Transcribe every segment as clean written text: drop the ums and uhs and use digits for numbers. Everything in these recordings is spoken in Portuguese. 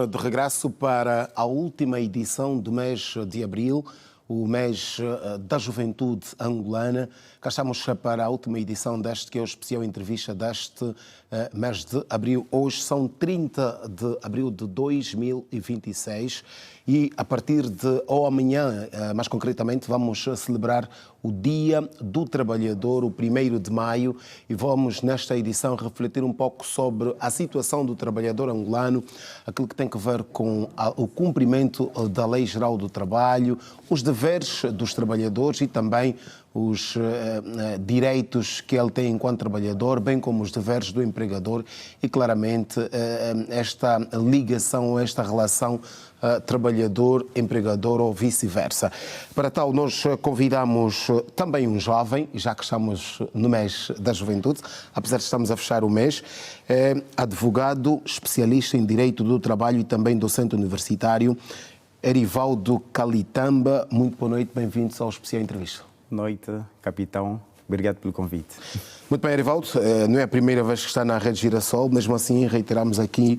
de regresso para a última edição do mês de abril, o mês da juventude angolana. Cá estamos para a última edição deste, que é a especial entrevista deste mês de abril. Hoje são 30 de abril de 2026 e a partir de amanhã, mais concretamente, vamos celebrar o Dia do Trabalhador, o 1º de maio, e vamos nesta edição refletir um pouco sobre a situação do trabalhador angolano, aquilo que tem a ver com o cumprimento da Lei Geral do Trabalho, os deveres dos trabalhadores e também os direitos que ele tem enquanto trabalhador, bem como os deveres do empregador e, claramente, esta ligação, esta relação trabalhador-empregador ou vice-versa. Para tal, nós convidamos também um jovem, já que estamos no mês da juventude, apesar de estarmos a fechar o mês, advogado, especialista em Direito do Trabalho e também docente universitário, Erivaldo Calitamba. Muito boa noite, bem-vindos ao Especial Entrevista. Noite, capitão. Obrigado pelo convite. Muito bem, Erivaldo. Não é a primeira vez que está na Rede Girassol, mesmo assim reiteramos aqui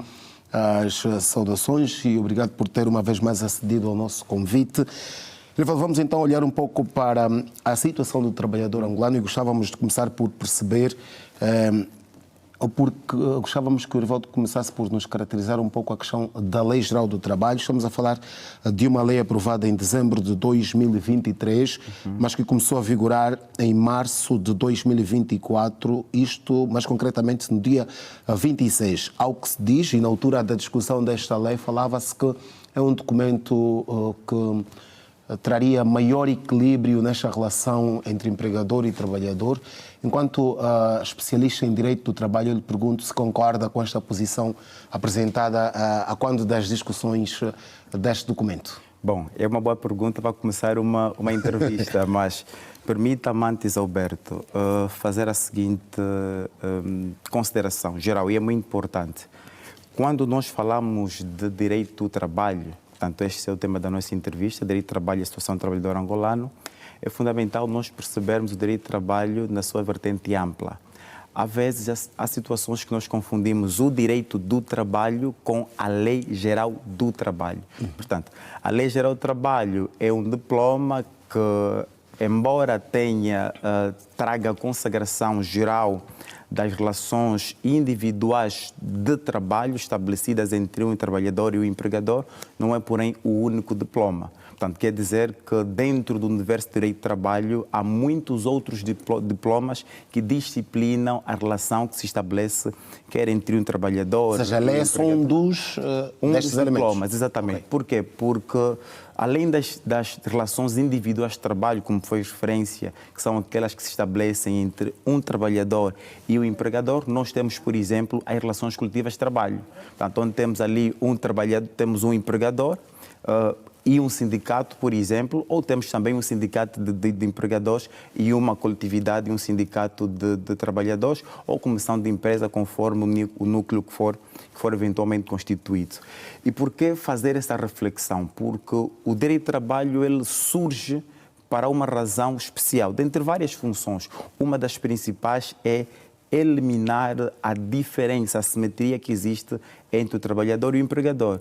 as saudações e obrigado por ter uma vez mais acedido ao nosso convite. Erivaldo, vamos então olhar um pouco para a situação do trabalhador angolano e gostávamos de começar por perceber, ou porque gostávamos que o Erivaldo começasse por nos caracterizar um pouco a questão da Lei Geral do Trabalho. Estamos a falar de uma lei aprovada em dezembro de 2023, mas que começou a vigorar em março de 2024, isto mais concretamente no dia 26. Ao que se diz, e na altura da discussão desta lei falava-se que é um documento que traria maior equilíbrio nesta relação entre empregador e trabalhador. Enquanto especialista em Direito do Trabalho, eu lhe pergunto se concorda com esta posição apresentada a quando das discussões deste documento. Bom, é uma boa pergunta para começar uma entrevista, mas permita-me antes, Alberto, fazer a seguinte consideração geral, e é muito importante. Quando nós falamos de Direito do Trabalho, portanto, este é o tema da nossa entrevista, Direito do Trabalho e a situação do trabalhador angolano, é fundamental nós percebermos o direito de trabalho na sua vertente ampla. Às vezes, há situações que nós confundimos o direito do trabalho com a Lei Geral do Trabalho. Portanto, a Lei Geral do Trabalho é um diploma que, embora traga a consagração geral das relações individuais de trabalho estabelecidas entre um trabalhador e o empregador, não é, porém, o único diploma. Portanto, quer dizer que dentro do universo de direito de trabalho há muitos outros diplomas que disciplinam a relação que se estabelece, quer entre um trabalhador... Ou seja, a lei é só um dos diplomas, exatamente. Okay. Por quê? Porque além das relações individuais de trabalho, como foi referência, que são aquelas que se estabelecem entre um trabalhador e o empregador, nós temos, por exemplo, as relações coletivas de trabalho. Portanto, onde temos ali um trabalhador, temos um empregador e um sindicato, por exemplo, ou temos também um sindicato de empregadores e uma coletividade e um sindicato de trabalhadores, ou comissão de empresa, conforme o núcleo que for eventualmente constituído. E por que fazer essa reflexão? Porque o direito de trabalho ele surge para uma razão especial, dentre várias funções. Uma das principais é eliminar a diferença, a assimetria que existe entre o trabalhador e o empregador.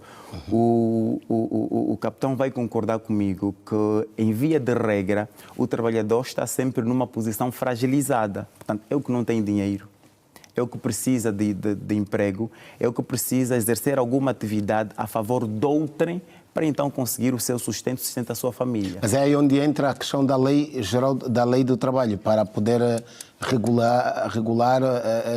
O capitão vai concordar comigo que, em via de regra, o trabalhador está sempre numa posição fragilizada. Portanto, é o que não tem dinheiro, é o que precisa de emprego, é o que precisa exercer alguma atividade a favor de outrem para então conseguir o seu sustento, sustenta a sua família. Mas é aí onde entra a questão da Lei Geral da Lei do Trabalho, para poder regular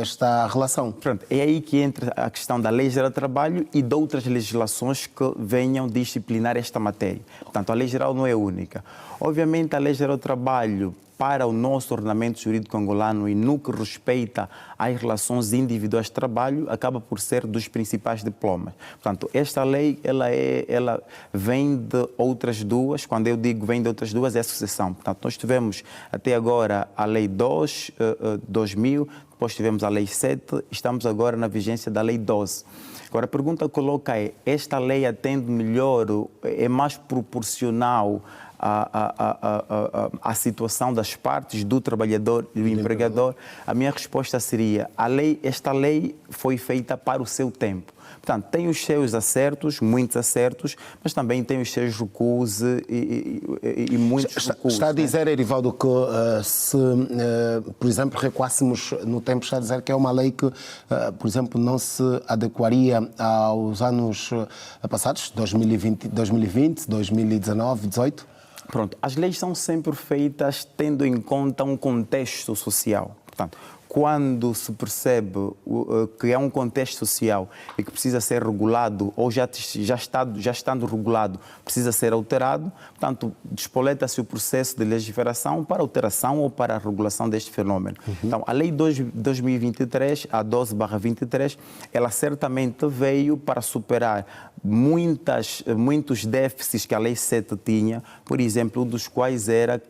esta relação. Pronto, é aí que entra a questão da Lei Geral do Trabalho e de outras legislações que venham disciplinar esta matéria. Portanto, a Lei Geral não é única. Obviamente, a Lei Geral do Trabalho, para o nosso ordenamento jurídico angolano e no que respeita às relações individuais de trabalho, acaba por ser dos principais diplomas. Portanto, esta lei ela vem de outras duas. Quando eu digo vem de outras duas, é a sucessão. Portanto, nós tivemos até agora a Lei 2000, depois tivemos a Lei 7, estamos agora na vigência da Lei 12. Agora, a pergunta que coloca é, esta lei atende melhor, é mais proporcional à situação das partes, do trabalhador e do empregador, a minha resposta seria: esta lei foi feita para o seu tempo. Portanto, tem os seus acertos, muitos acertos, mas também tem os seus recuos e muitos recuos. Está a dizer, Erivaldo, que se, por exemplo, recuássemos no tempo, está a dizer que é uma lei que, por exemplo, não se adequaria aos anos passados, 2020, 2019, 2018? Pronto, as leis são sempre feitas tendo em conta um contexto social. Portanto, quando se percebe que é um contexto social e que precisa ser regulado ou já estando regulado, precisa ser alterado, portanto, despoleta-se o processo de legiferação para alteração ou para a regulação deste fenómeno. Então, a Lei 2023, a 12/23, ela certamente veio para superar muitos déficits que a Lei 7 tinha, por exemplo, um dos quais era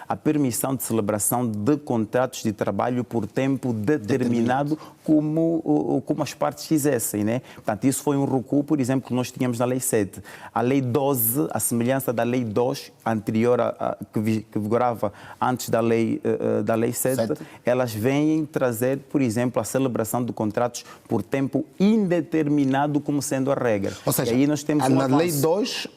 a permissão de celebração de contratos de trabalho por tempo determinado, como as partes quisessem, né? Portanto, isso foi um recuo, por exemplo, que nós tínhamos na Lei 7. A Lei 12, a semelhança da Lei 2, anterior que vigorava antes da Lei 7, elas vêm trazer, por exemplo, a celebração de contratos por tempo indeterminado como sendo a regra. Ou seja, e aí nós temos na Lei 2,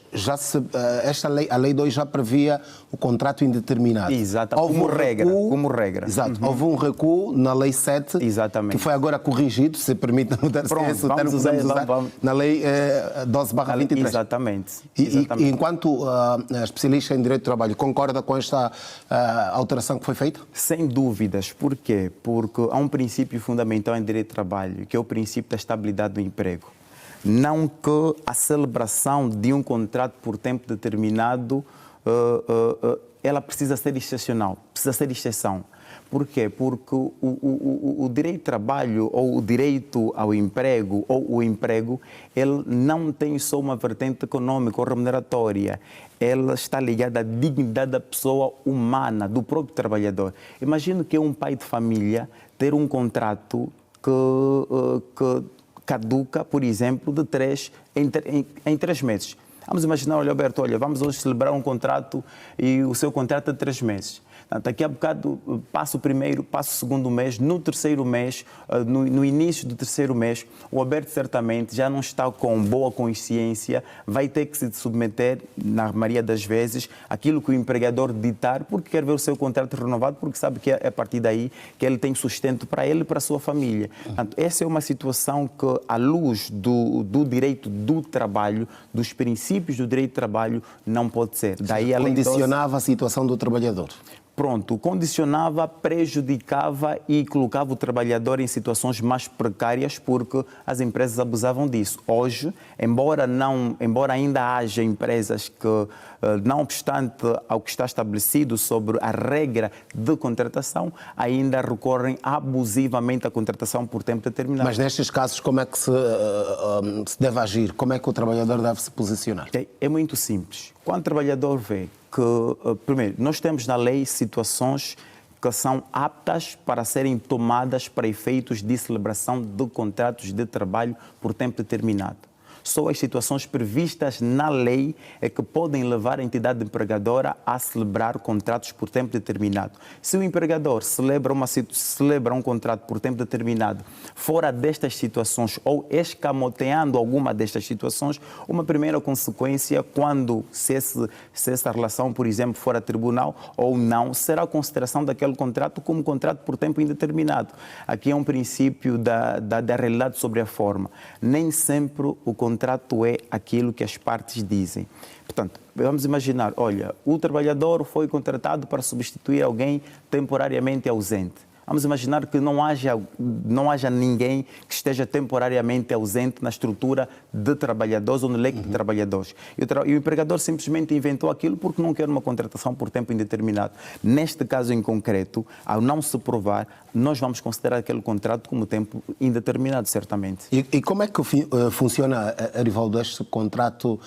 a Lei 2 já previa o contrato indeterminado. Exato, como regra. Exato. Houve um recuo na Lei 7, exatamente, que foi agora corrigido, se permite mudar esse termo, podemos usar na Lei 12/23. Exatamente. E enquanto especialista em Direito do Trabalho, concorda com esta alteração que foi feita? Sem dúvidas. Por quê? Porque há um princípio fundamental em Direito do Trabalho, que é o princípio da estabilidade do emprego. Não que a celebração de um contrato por tempo determinado ela precisa ser excepcional, precisa ser exceção. Por quê? Porque o direito de trabalho ou o direito ao emprego ou o emprego, ele não tem só uma vertente econômica ou remuneratória. Ela está ligada à dignidade da pessoa humana, do próprio trabalhador. Imagino que um pai de família ter um contrato que caduca, por exemplo, em 3 meses. Vamos imaginar, olha, Alberto, vamos hoje celebrar um contrato e o seu contrato é de 3 meses. Daqui a bocado passa o primeiro, passa o segundo mês, no terceiro mês, no início do terceiro mês, o Alberto certamente já não está com boa consciência, vai ter que se submeter, na maioria das vezes, aquilo que o empregador ditar, porque quer ver o seu contrato renovado, porque sabe que é a partir daí que ele tem sustento para ele e para a sua família. Portanto, essa é uma situação que, à luz do direito do trabalho, dos princípios do direito do trabalho, não pode ser. Daí, condicionava a situação do trabalhador. Pronto, condicionava, prejudicava e colocava o trabalhador em situações mais precárias porque as empresas abusavam disso. Hoje, embora ainda haja empresas que, não obstante ao que está estabelecido sobre a regra de contratação, ainda recorrem abusivamente à contratação por tempo determinado. Mas nestes casos, como é que se deve agir? Como é que o trabalhador deve se posicionar? É muito simples. Quando o trabalhador vê que, primeiro, nós temos na lei situações que são aptas para serem tomadas para efeitos de celebração de contratos de trabalho por tempo determinado. Só as situações previstas na lei é que podem levar a entidade empregadora a celebrar contratos por tempo determinado. Se o empregador celebra um contrato por tempo determinado fora destas situações ou escamoteando alguma destas situações, uma primeira consequência, se essa relação, por exemplo, for a tribunal ou não, será a consideração daquele contrato como contrato por tempo indeterminado. Aqui é um princípio da realidade sobre a forma. Nem sempre o contrato é aquilo que as partes dizem. Portanto, vamos imaginar, olha, o trabalhador foi contratado para substituir alguém temporariamente ausente. Vamos imaginar que não haja ninguém que esteja temporariamente ausente na estrutura de trabalhadores ou no leque de trabalhadores. E o empregador simplesmente inventou aquilo porque não quer uma contratação por tempo indeterminado. Neste caso em concreto, ao não se provar, nós vamos considerar aquele contrato como tempo indeterminado, certamente. E como é que funciona, Erivaldo, este contrato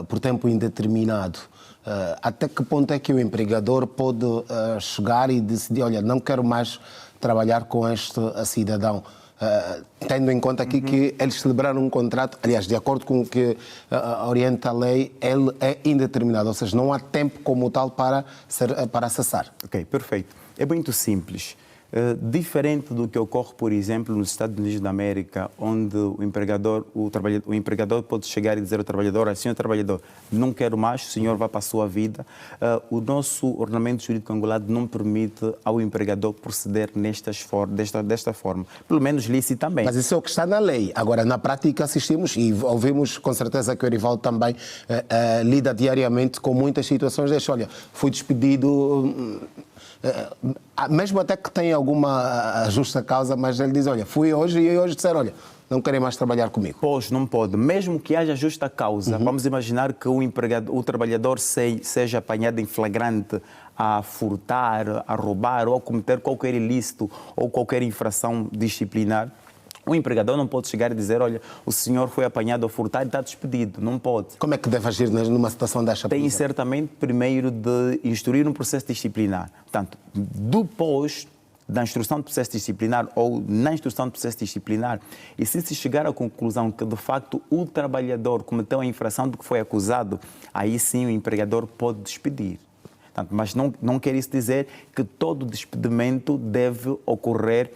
por tempo indeterminado? Até que ponto é que o empregador pode chegar e decidir, olha, não quero mais trabalhar com este cidadão? tendo em conta aqui que eles celebraram um contrato, aliás, de acordo com o que orienta a lei, ele é indeterminado, ou seja, não há tempo como tal para cessar. Ok, perfeito. É muito simples. Diferente do que ocorre, por exemplo, nos Estados Unidos da América, onde o empregador pode chegar e dizer ao trabalhador: senhor trabalhador, não quero mais, o senhor vai para a sua vida. O nosso ordenamento jurídico angolano não permite ao empregador proceder desta forma, pelo menos licitamente. Mas isso é o que está na lei. Agora, na prática, assistimos e ouvimos com certeza que o Erivaldo também lida diariamente com muitas situações destas. Olha, fui despedido. Mesmo até que tenha alguma justa causa, mas ele diz: olha, fui hoje e hoje disseram: olha, não querem mais trabalhar comigo. Pois, não pode. Mesmo que haja justa causa, vamos imaginar que o trabalhador seja apanhado em flagrante a furtar, a roubar ou a cometer qualquer ilícito ou qualquer infração disciplinar. O empregador não pode chegar e dizer: olha, o senhor foi apanhado a furtar e está despedido. Não pode. Como é que deve agir numa situação desta? Tem certamente primeiro de instruir um processo disciplinar. Portanto, depois da instrução de processo disciplinar ou na instrução de processo disciplinar, e se chegar à conclusão que de facto o trabalhador cometeu a infração do que foi acusado, aí sim o empregador pode despedir. Portanto, mas não quer isso dizer que todo despedimento deve ocorrer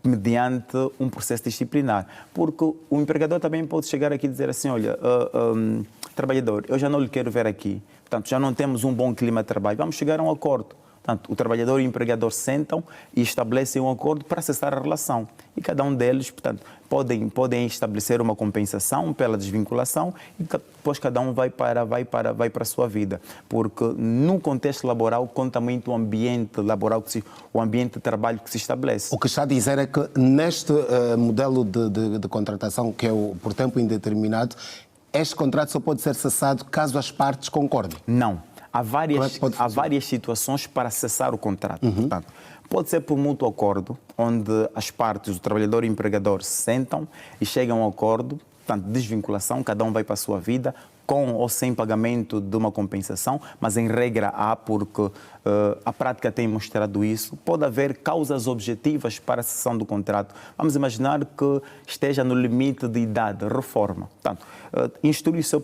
mediante um processo disciplinar. Porque o empregador também pode chegar aqui e dizer assim: olha, trabalhador, eu já não lhe quero ver aqui, portanto, já não temos um bom clima de trabalho, vamos chegar a um acordo. Portanto, o trabalhador e o empregador sentam e estabelecem um acordo para cessar a relação. E cada um deles, portanto, podem estabelecer uma compensação pela desvinculação e depois cada um vai para a sua vida. Porque no contexto laboral conta muito o ambiente laboral, o ambiente de trabalho que se estabelece. O que está a dizer é que neste modelo de contratação, que é por tempo indeterminado, este contrato só pode ser cessado caso as partes concordem? Não. Há várias situações para cessar o contrato. Portanto, pode ser por mútuo acordo, onde as partes, o trabalhador e o empregador, se sentam e chegam a um acordo, portanto, desvinculação, cada um vai para a sua vida, com ou sem pagamento de uma compensação, mas em regra há, porque a prática tem mostrado isso. Pode haver causas objetivas para a cessão do contrato. Vamos imaginar que esteja no limite de idade, reforma. Portanto, instrui-se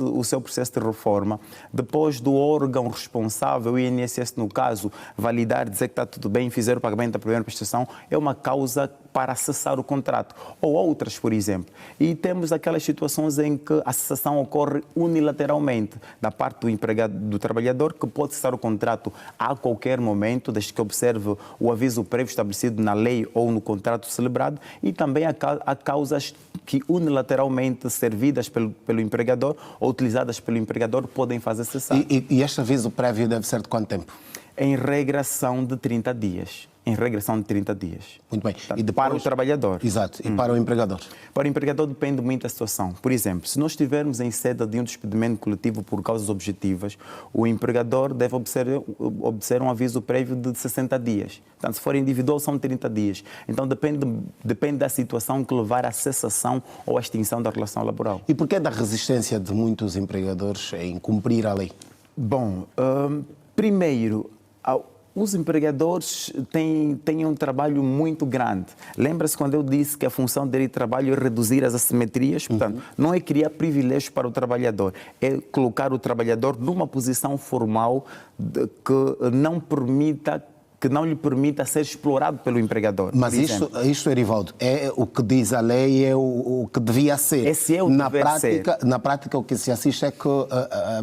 o seu processo de reforma, depois do órgão responsável, o INSS no caso, validar, dizer que está tudo bem, fizer o pagamento da primeira prestação, é uma causa para cessar o contrato. Ou outras, por exemplo. E temos aquelas situações em que a cessação ocorre unilateralmente da parte do empregado, do trabalhador, que pode cessar o contrato a qualquer momento, desde que observe o aviso prévio estabelecido na lei ou no contrato celebrado, e também há causas que unilateralmente servidas pelo empregador ou utilizadas pelo empregador podem fazer cessar. E este aviso prévio deve ser de quanto tempo? Em regra são de 30 dias. Em regressão de 30 dias. Muito bem. Portanto, e depois, para o trabalhador. Exato. E para o empregador? Para o empregador depende muito da situação. Por exemplo, se nós estivermos em sede de um despedimento coletivo por causas objetivas, o empregador deve obter um aviso prévio de 60 dias. Portanto, se for individual, são 30 dias. Então, depende da situação que levar à cessação ou à extinção da relação laboral. E por que da resistência de muitos empregadores em cumprir a lei? Bom, primeiro, os empregadores têm um trabalho muito grande. Lembra-se quando eu disse que a função dele de trabalho é reduzir as assimetrias? Portanto, não é criar privilégios para o trabalhador, é colocar o trabalhador numa posição formal que não lhe permita ser explorado pelo empregador. Mas isto, Erivaldo, é o que diz a lei, é o que devia ser. Esse é o dever ser. Na prática, o que se assiste é que,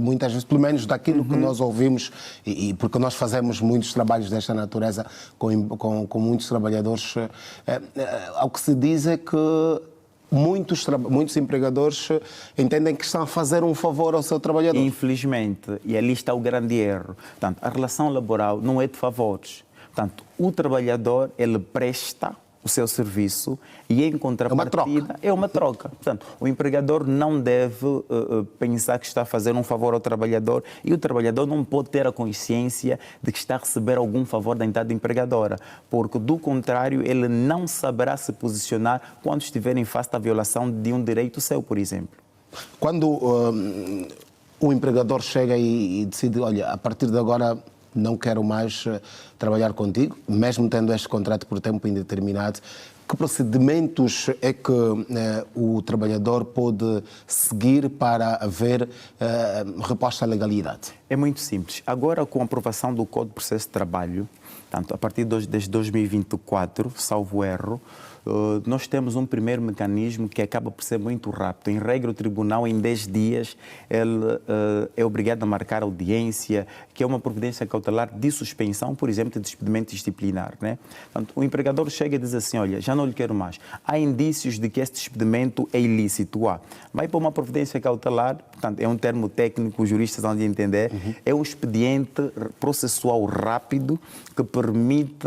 muitas vezes, pelo menos daquilo que nós ouvimos, e porque nós fazemos muitos trabalhos desta natureza com muitos trabalhadores, ao que se diz é que muitos empregadores entendem que estão a fazer um favor ao seu trabalhador. Infelizmente, e ali está o grande erro. Portanto, a relação laboral não é de favores. Portanto, o trabalhador, ele presta o seu serviço e em contrapartida é uma troca. Portanto, o empregador não deve pensar que está a fazer um favor ao trabalhador e o trabalhador não pode ter a consciência de que está a receber algum favor da entidade empregadora, porque do contrário ele não saberá se posicionar quando estiver em face da violação de um direito seu, por exemplo. Quando o empregador chega e decide: olha, a partir de agora não quero mais trabalhar contigo, mesmo tendo este contrato por tempo indeterminado, que procedimentos é que o trabalhador pode seguir para haver resposta à legalidade? É muito simples. Agora, com a aprovação do Código de Processo de Trabalho, portanto, a partir de 2024, salvo erro, nós temos um primeiro mecanismo que acaba por ser muito rápido. Em regra, o tribunal, em 10 dias, ele é obrigado a marcar audiência, que é uma providência cautelar de suspensão, por exemplo, de despedimento disciplinar, né? Portanto, o empregador chega e diz assim, olha, já não lhe quero mais. Há indícios de que este despedimento é ilícito. Vai para uma providência cautelar, portanto, é um termo técnico, os juristas vão de entender, é um expediente processual rápido que permite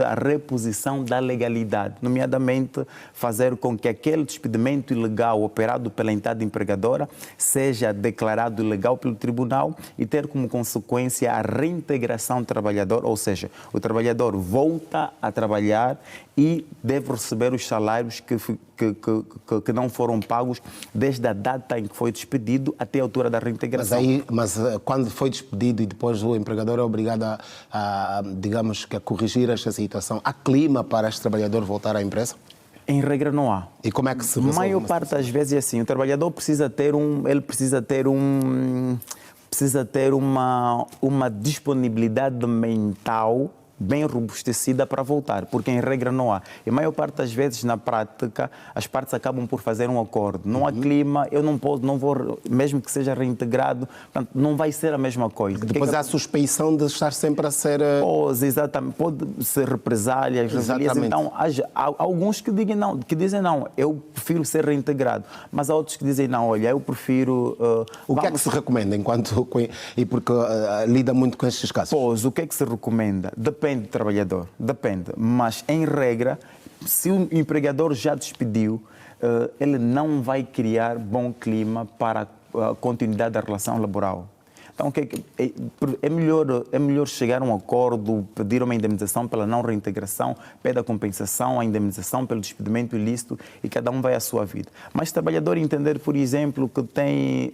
a reposição da legalidade, nomeadamente fazer com que aquele despedimento ilegal operado pela entidade empregadora seja declarado ilegal pelo tribunal e ter como consequência a reintegração do trabalhador, ou seja, o trabalhador volta a trabalhar e deve receber os salários que não foram pagos desde a data em que foi despedido até a altura da reintegração. Mas quando foi despedido e depois o empregador é obrigado digamos que a corrigir esta situação, há clima para este trabalhador voltar à empresa? Em regra não há. E como é que se resolve? A maior parte das vezes é assim, o trabalhador precisa ter uma disponibilidade mental bem robustecida para voltar, porque em regra não há. E a maior parte das vezes, na prática, as partes acabam por fazer um acordo. Não há clima, eu não vou, mesmo que seja reintegrado, portanto, não vai ser a mesma coisa. Depois há a suspeição de estar sempre a ser... Exatamente, pode ser represálias, então há alguns que dizem não, eu prefiro ser reintegrado, mas há outros que dizem não, olha, eu prefiro... O que é que se recomenda e porque lida muito com estes casos? O que é que se recomenda? Depende do trabalhador, depende, mas em regra, se o empregador já despediu, ele não vai criar bom clima para a continuidade da relação laboral. Então, é melhor chegar a um acordo, pedir uma indemnização pela não reintegração, pedir a compensação, a indemnização pelo despedimento ilícito e cada um vai à sua vida. Mas se o trabalhador entender, por exemplo, que tem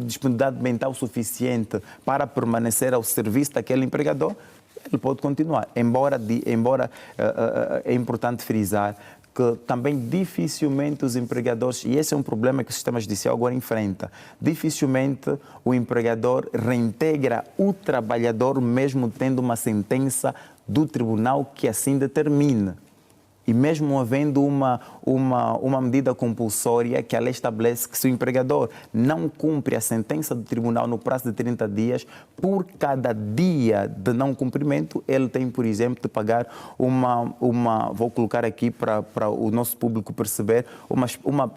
disponibilidade mental suficiente para permanecer ao serviço daquele empregador, ele pode continuar. Embora é importante frisar que também dificilmente os empregadores, e esse é um problema que o sistema judicial agora enfrenta, dificilmente o empregador reintegra o trabalhador mesmo tendo uma sentença do tribunal que assim determine. E mesmo havendo uma medida compulsória que a lei estabelece que se o empregador não cumpre a sentença do tribunal no prazo de 30 dias, por cada dia de não cumprimento, ele tem, por exemplo, de pagar vou colocar aqui para o nosso público perceber, uma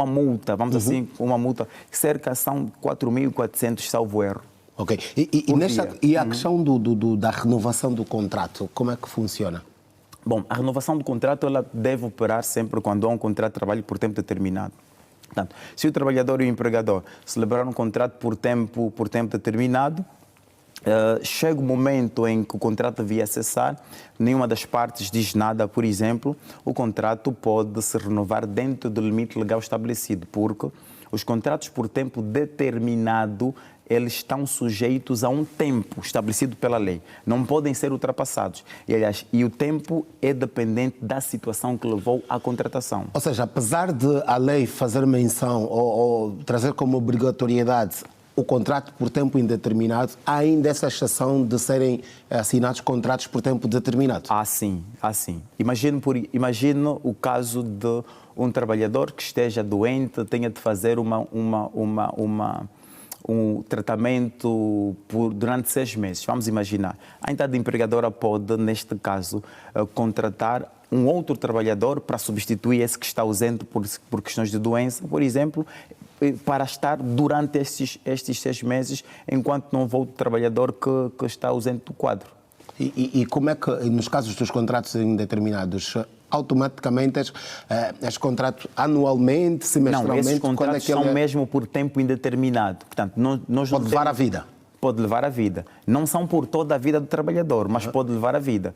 multa, vamos assim, uma multa, cerca são 4.400, salvo erro. Ok. E a questão da renovação do contrato, como é que funciona? Bom, a renovação do contrato ela deve operar sempre quando há um contrato de trabalho por tempo determinado. Portanto, se o trabalhador e o empregador celebraram um contrato por tempo determinado, chega o momento em que o contrato devia cessar, nenhuma das partes diz nada, por exemplo, o contrato pode se renovar dentro do limite legal estabelecido, porque os contratos por tempo determinado eles estão sujeitos a um tempo estabelecido pela lei. Não podem ser ultrapassados. E, aliás, o tempo é dependente da situação que levou à contratação. Ou seja, apesar de a lei fazer menção ou trazer como obrigatoriedade o contrato por tempo indeterminado, há ainda essa exceção de serem assinados contratos por tempo determinado? Sim. Imagino o caso de um trabalhador que esteja doente, tenha de fazer um tratamento durante 6 meses. Vamos imaginar. A entidade empregadora pode, neste caso, contratar um outro trabalhador para substituir esse que está ausente por questões de doença, por exemplo, para estar durante estes 6 meses, enquanto não volta o trabalhador que está ausente do quadro. E como é que, nos casos dos contratos indeterminados, automaticamente és contrato anualmente, semestralmente? Não, esses contratos são mesmo por tempo indeterminado. Portanto, pode levar a vida? Pode levar a vida. Não são por toda a vida do trabalhador, mas pode levar a vida.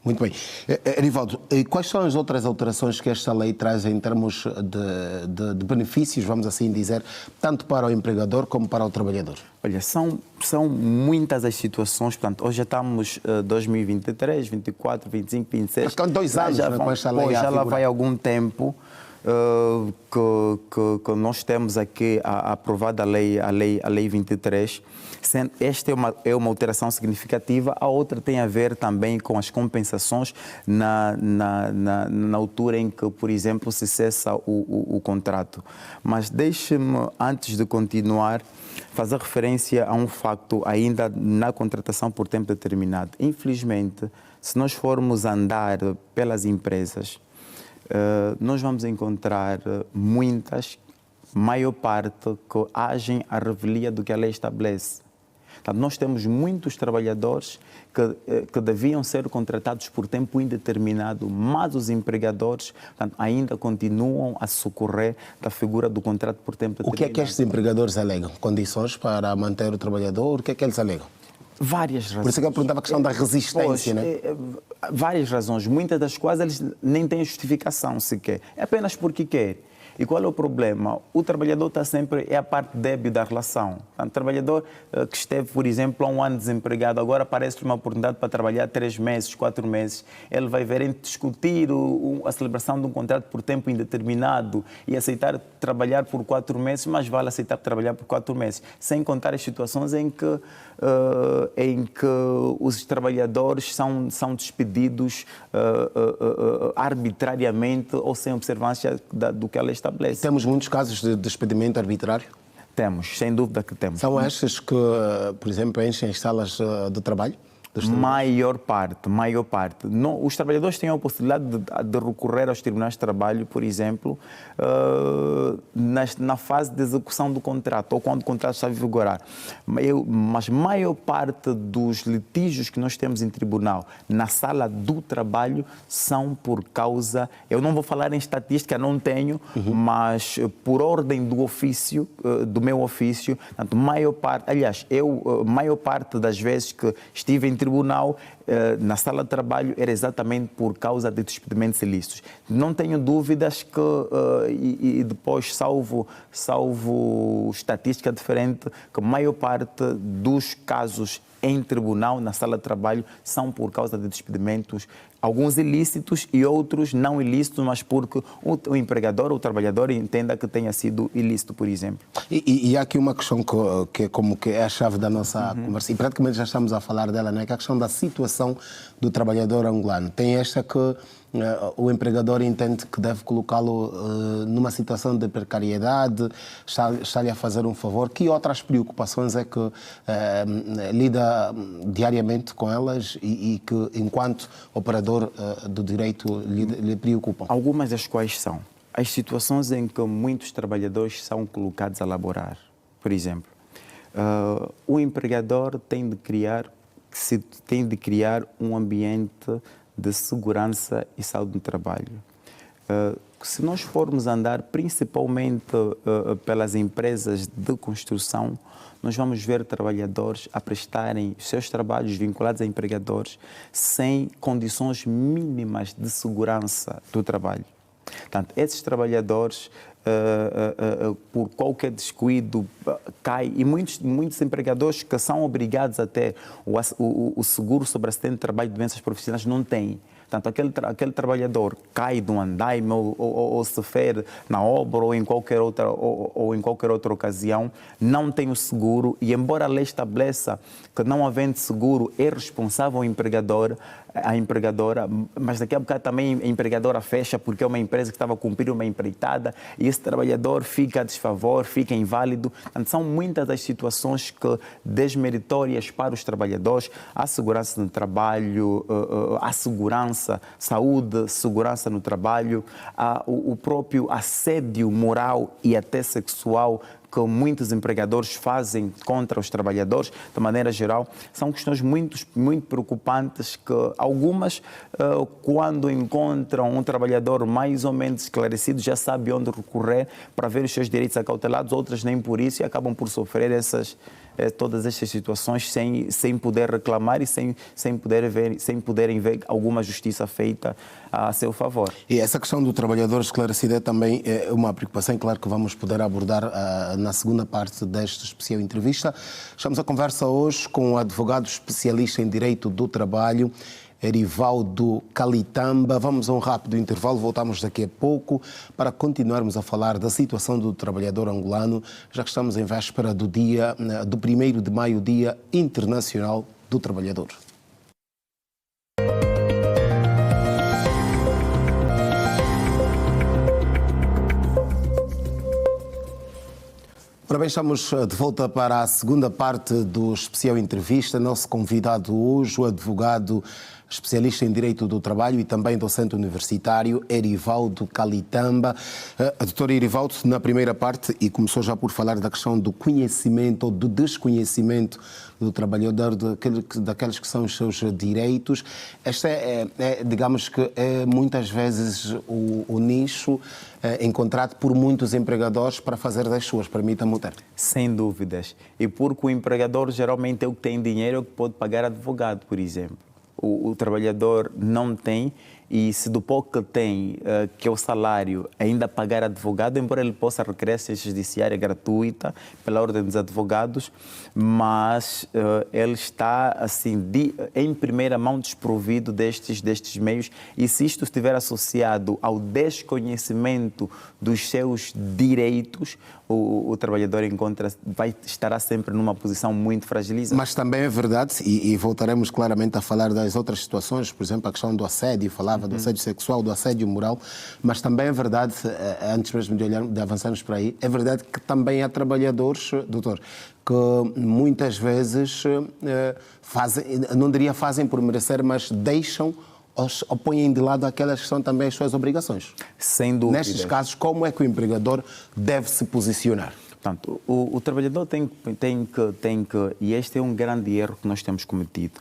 Muito bem. Erivaldo, e quais são as outras alterações que esta lei traz em termos de benefícios, vamos assim dizer, tanto para o empregador como para o trabalhador? Olha, são muitas as situações, portanto, hoje já estamos 2023, 24, 25, 26. Estão 2 anos com esta lei. Já lá vai algum tempo que nós temos aqui a aprovada a lei 23. Esta é uma alteração significativa. A outra tem a ver também com as compensações na altura em que, por exemplo, se cessa o contrato. Mas deixe-me, antes de continuar, fazer referência a um facto ainda na contratação por tempo determinado. Infelizmente, se nós formos andar pelas empresas, nós vamos encontrar maior parte, que agem à revelia do que a lei estabelece. Portanto, nós temos muitos trabalhadores que deviam ser contratados por tempo indeterminado, mas os empregadores, portanto, ainda continuam a socorrer da figura do contrato por tempo determinado. O que é que estes empregadores alegam? Condições para manter o trabalhador? O que é que eles alegam? Várias razões. Por isso é que eu perguntava a questão da resistência, né? Várias razões, muitas das quais eles nem têm justificação sequer. É apenas porque quer. E qual é o problema? O trabalhador está sempre, é a parte débil da relação. O trabalhador que esteve, por exemplo, há um ano desempregado, agora aparece uma oportunidade para trabalhar 3 meses, 4 meses. Ele vai ver em discutir a celebração de um contrato por tempo indeterminado e aceitar trabalhar por 4 meses, mas vale aceitar trabalhar por 4 meses. Sem contar as situações em que os trabalhadores são despedidos arbitrariamente ou sem observância do que a lei estabelece. Temos muitos casos de despedimento arbitrário? Temos, sem dúvida que temos. São estes que, por exemplo, enchem as salas de trabalho? Maior parte. Não, os trabalhadores têm a possibilidade de recorrer aos tribunais de trabalho, por exemplo, na fase de execução do contrato ou quando o contrato está a vigorar. Mas maior parte dos litígios que nós temos em tribunal na sala do trabalho são por causa, eu não vou falar em estatística, não tenho, mas por ordem do ofício, do meu ofício, portanto, maior parte das vezes que estive em tribunal, na sala de trabalho, era exatamente por causa de despedimentos ilícitos. Não tenho dúvidas que, e depois, salvo estatística diferente, que a maior parte dos casos em tribunal, na sala de trabalho, são por causa de despedimentos, alguns ilícitos e outros não ilícitos, mas porque o empregador ou o trabalhador entenda que tenha sido ilícito, por exemplo. E há aqui uma questão que é como que é a chave da nossa conversa, e praticamente já estamos a falar dela, né? Que é a questão da situação do trabalhador angolano. Tem esta que o empregador entende que deve colocá-lo numa situação de precariedade, está-lhe a fazer um favor. Que outras preocupações é que lida diariamente com elas e que, enquanto operador do direito, lhe preocupam? Algumas das quais são as situações em que muitos trabalhadores são colocados a laborar. Por exemplo, o empregador tem de criar um ambiente de segurança e saúde no trabalho. Se nós formos andar principalmente pelas empresas de construção, nós vamos ver trabalhadores a prestarem seus trabalhos vinculados a empregadores sem condições mínimas de segurança do trabalho. Portanto, esses trabalhadores, por qualquer descuido, caem. E muitos empregadores que são obrigados a ter o seguro sobre acidente de trabalho e doenças profissionais não têm. Portanto, aquele trabalhador cai de um andaime ou se fere na obra ou em qualquer outra ocasião, não tem o seguro e, embora a lei estabeleça que não havendo seguro é responsável a empregadora, mas daqui a bocado também a empregadora fecha porque é uma empresa que estava a cumprir uma empreitada e esse trabalhador fica a desfavor, fica inválido. Portanto, são muitas as situações que desmeritórias para os trabalhadores, a segurança no trabalho, a segurança, saúde, segurança no trabalho, o próprio assédio moral e até sexual que muitos empregadores fazem contra os trabalhadores, de maneira geral, são questões muito preocupantes que algumas, quando encontram um trabalhador mais ou menos esclarecido, já sabem onde recorrer para ver os seus direitos acautelados, outras nem por isso e acabam por sofrer todas estas situações sem poder reclamar e sem poderem ver alguma justiça feita a seu favor. E essa questão do trabalhador esclarecido é também uma preocupação, claro, que vamos poder abordar na segunda parte desta especial entrevista. Estamos a conversa hoje com o advogado especialista em Direito do Trabalho, Erivaldo Kalitamba. Vamos a um rápido intervalo, voltamos daqui a pouco para continuarmos a falar da situação do trabalhador angolano, já que estamos em véspera do 1º de maio, Dia Internacional do Trabalhador. Ora bem, estamos de volta para a segunda parte do especial entrevista. Nosso convidado hoje, o advogado especialista em Direito do Trabalho e também docente universitário, Erivaldo Kalitamba. Doutor Erivaldo, na primeira parte, e começou já por falar da questão do conhecimento ou do desconhecimento do trabalhador daqueles que são os seus direitos. Esta digamos que é muitas vezes o nicho encontrado por muitos empregadores para fazer das suas, permita-me o termo. Sem dúvidas. E porque o empregador geralmente é o que tem dinheiro, é o que pode pagar advogado, por exemplo. O trabalhador não tem, e se do pouco que tem, que é o salário, ainda pagar advogado, embora ele possa requerer assistência judiciária gratuita pela ordem dos advogados, mas ele está assim em primeira mão desprovido destes meios, e se isto estiver associado ao desconhecimento dos seus direitos, o trabalhador estará sempre numa posição muito fragilizada. Mas também é verdade, e voltaremos claramente a falar das outras situações, por exemplo, a questão do assédio, falava do assédio sexual, do assédio moral, mas também é verdade, antes mesmo de avançarmos para aí, é verdade que também há trabalhadores, doutor, que muitas vezes fazem, não diria fazem por merecer, mas deixam ou põem de lado aquelas que são também as suas obrigações. Sem dúvida. Nestes casos, como é que o empregador deve se posicionar? Portanto, o trabalhador tem que, e este é um grande erro que nós temos cometido.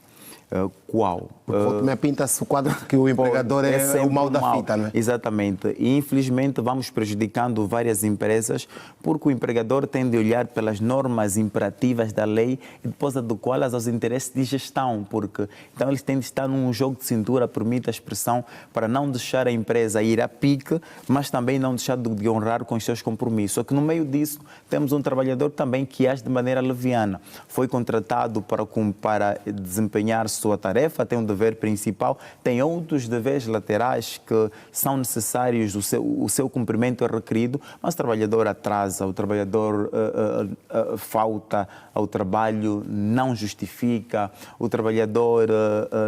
Qual? Porque pinta-se o quadro que o empregador é o mal da fita, não é? Exatamente. E infelizmente vamos prejudicando várias empresas porque o empregador tem de olhar pelas normas imperativas da lei e depois adequá-las aos interesses de gestão, porque então eles têm de estar num jogo de cintura, permite a expressão, para não deixar a empresa ir a pique, mas também não deixar de honrar com os seus compromissos. Só que no meio disso temos um trabalhador também que age de maneira leviana. Foi contratado para desempenhar sua tarefa, tem um dever principal, tem outros deveres laterais que são necessários, o seu cumprimento é requerido, mas o trabalhador atrasa, o trabalhador falta ao trabalho, não justifica, o trabalhador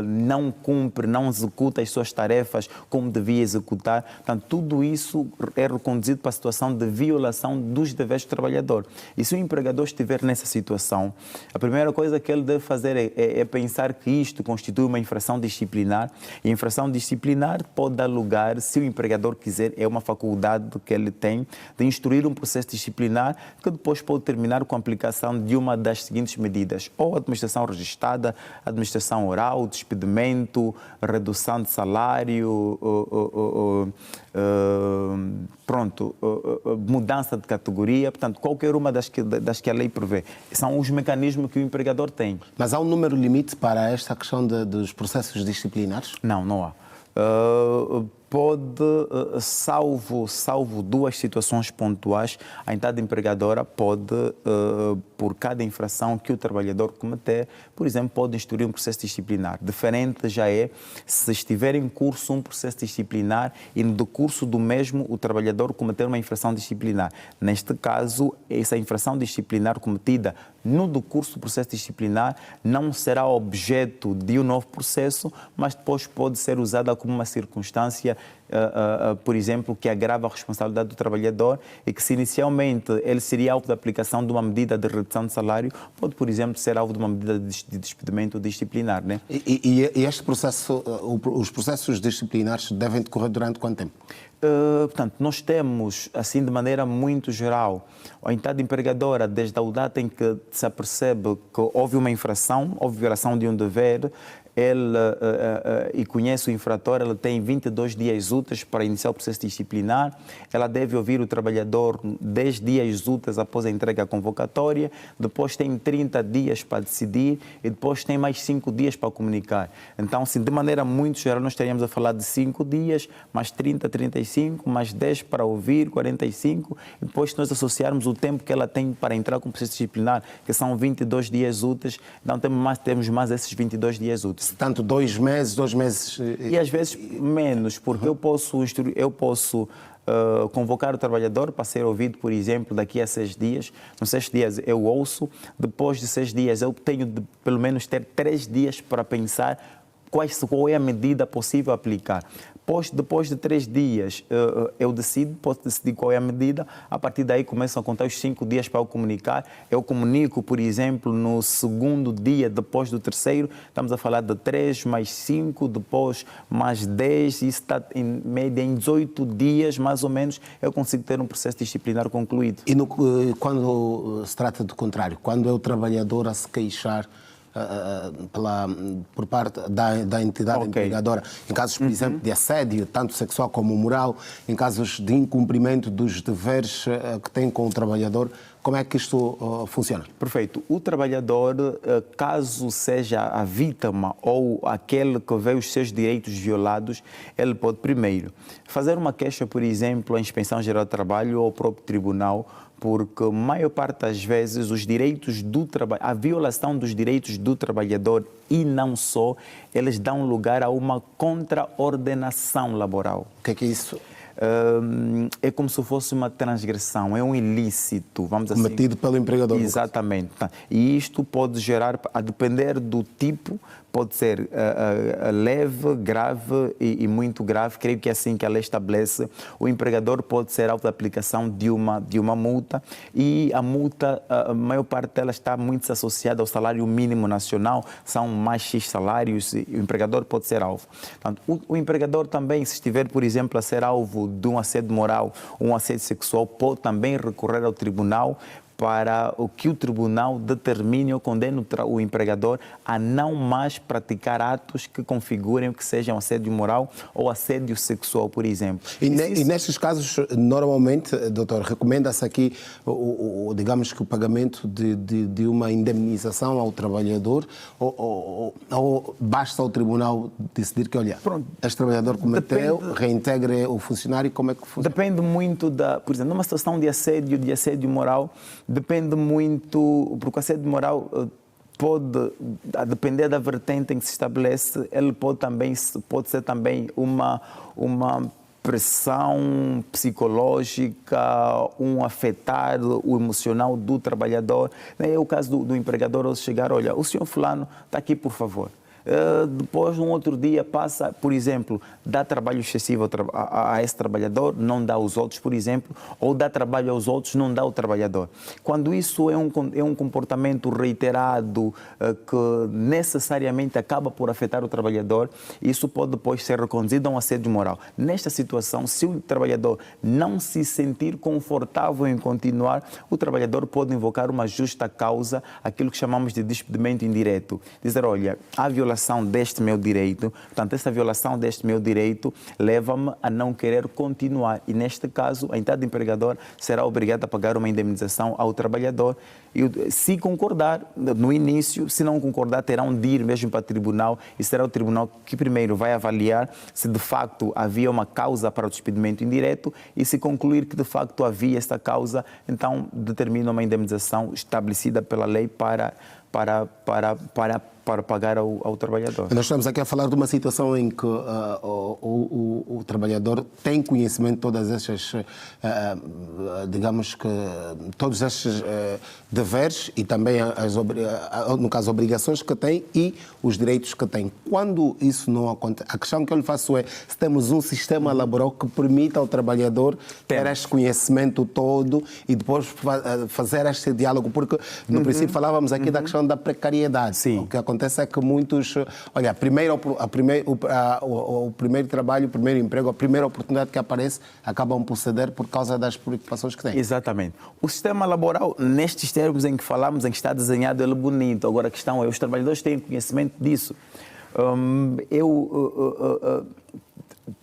não cumpre, não executa as suas tarefas como devia executar. Portanto, tudo isso é reconduzido para a situação de violação dos deveres do trabalhador. E se o empregador estiver nessa situação, a primeira coisa que ele deve fazer é pensar que isto constitui uma infração disciplinar, e a infração disciplinar pode dar lugar, se o empregador quiser, é uma faculdade que ele tem de instruir um processo disciplinar que depois pode terminar com a aplicação de uma das seguintes medidas: ou administração registada, administração oral, despedimento, redução de salário, mudança de categoria. Portanto, qualquer uma das que a lei prevê. São os mecanismos que o empregador tem. Mas há um número limite para esta questão dos processos disciplinares? Não há. Pode, salvo duas situações pontuais, a entidade empregadora pode, por cada infração que o trabalhador cometer, por exemplo, pode instruir um processo disciplinar. Diferente já é se estiver em curso um processo disciplinar e no decurso do mesmo o trabalhador cometer uma infração disciplinar. Neste caso, essa infração disciplinar cometida no decurso do processo disciplinar não será objeto de um novo processo, mas depois pode ser usada como uma circunstância, por exemplo, que agrava a responsabilidade do trabalhador, e que se inicialmente ele seria alvo da aplicação de uma medida de redução de salário, pode, por exemplo, ser alvo de uma medida de despedimento disciplinar, né? E este processo, os processos disciplinares devem decorrer durante quanto tempo? Portanto, nós temos, assim, de maneira muito geral, a entidade empregadora, desde a data em que se apercebe que houve uma infração, houve violação de um dever, e conhece o infrator, ela tem 22 dias úteis para iniciar o processo disciplinar. Ela deve ouvir o trabalhador 10 dias úteis após a entrega da convocatória. Depois tem 30 dias para decidir e depois tem mais 5 dias para comunicar. Então, assim, de maneira muito geral, nós estaríamos a falar de 5 dias, mais 30, 35, mais 10 para ouvir, 45. E depois, se nós associarmos o tempo que ela tem para entrar com o processo disciplinar, que são 22 dias úteis, então temos mais esses 22 dias úteis. Tanto 2 meses, 2 meses... E às vezes menos, porque eu posso convocar o trabalhador para ser ouvido, por exemplo, daqui a 6 dias. Nos 6 dias eu ouço, depois de 6 dias eu tenho de, pelo menos, ter 3 dias para pensar qual é a medida possível aplicar. Depois de 3 dias, eu posso decidir qual é a medida. A partir daí, começam a contar os 5 dias para eu comunicar. Eu comunico, por exemplo, no segundo dia, depois do terceiro, estamos a falar de 3 mais 5, depois mais 10, e isso está em média em 18 dias, mais ou menos, eu consigo ter um processo disciplinar concluído. E quando se trata do contrário, quando é o trabalhador a se queixar por parte da entidade empregadora, em casos, por exemplo, de assédio, tanto sexual como moral, em casos de incumprimento dos deveres que tem com o trabalhador, como é que isto funciona? Perfeito. O trabalhador, caso seja a vítima ou aquele que vê os seus direitos violados, ele pode primeiro fazer uma queixa, por exemplo, à Inspeção Geral do Trabalho ou ao próprio tribunal, porque a maior parte das vezes os direitos do trabalho, a violação dos direitos do trabalhador e não só, eles dão lugar a uma contraordenação laboral. O que é isso? É como se fosse uma transgressão, é um ilícito, vamos assim. Cometido pelo empregador. Exatamente. E isto pode gerar, a depender do tipo, pode ser leve, grave e muito grave. Creio que é assim que a lei estabelece. O empregador pode ser alvo da aplicação de uma multa, e a multa, a maior parte dela está muito associada ao salário mínimo nacional, são mais X salários, e o empregador pode ser alvo. Portanto, o empregador também, se estiver, por exemplo, a ser alvo de um assédio moral, um assédio sexual, pode também recorrer ao tribunal para o que o tribunal determine ou condene o empregador a não mais praticar atos que configurem o que sejam assédio moral ou assédio sexual, por exemplo. E nestes casos, normalmente, doutor, recomenda-se aqui, digamos que o pagamento de uma indemnização ao trabalhador, ou basta o tribunal decidir que, olha, este trabalhador cometeu, reintegre o funcionário, como é que funciona? Depende muito por exemplo, numa situação de assédio moral, depende muito, porque o assédio moral pode, a depender da vertente em que se estabelece, ele pode ser também uma pressão psicológica, afetar o emocional do trabalhador. É o caso do empregador, ao chegar, olha, o senhor fulano está aqui, por favor. Depois, um outro dia, passa, por exemplo, dá trabalho excessivo a esse trabalhador, não dá aos outros, por exemplo, ou dá trabalho aos outros, não dá ao trabalhador. Quando isso é um comportamento reiterado que necessariamente acaba por afetar o trabalhador, isso pode depois ser reconduzido a um assédio moral. Nesta situação, se o trabalhador não se sentir confortável em continuar, o trabalhador pode invocar uma justa causa, aquilo que chamamos de despedimento indireto. Dizer, olha, há violação deste meu direito, portanto, essa violação deste meu direito leva-me a não querer continuar. E, neste caso, a entidade empregadora será obrigada a pagar uma indemnização ao trabalhador. E, se concordar, no início, se não concordar, terão de ir mesmo para o tribunal, e será o tribunal que primeiro vai avaliar se de facto havia uma causa para o despedimento indireto, e se concluir que de facto havia esta causa, então determina uma indemnização estabelecida pela lei para pagar ao trabalhador. Nós estamos aqui a falar de uma situação em que o trabalhador tem conhecimento de todas estas, digamos que, todos estes deveres e também, no caso, obrigações que tem e os direitos que tem. Quando isso não acontece, a questão que eu lhe faço é se temos um sistema laboral que permita ao trabalhador ter este conhecimento todo e depois fazer este diálogo, porque no princípio falávamos aqui da questão da precariedade. Sim. O que acontece é que muitos, olha, o primeiro trabalho, o primeiro emprego, a primeira oportunidade que aparece, acabam por ceder por causa das preocupações que têm. Exatamente. O sistema laboral, nestes termos em que falamos, em que está desenhado, ele é bonito. Agora a questão é, os trabalhadores têm conhecimento disso.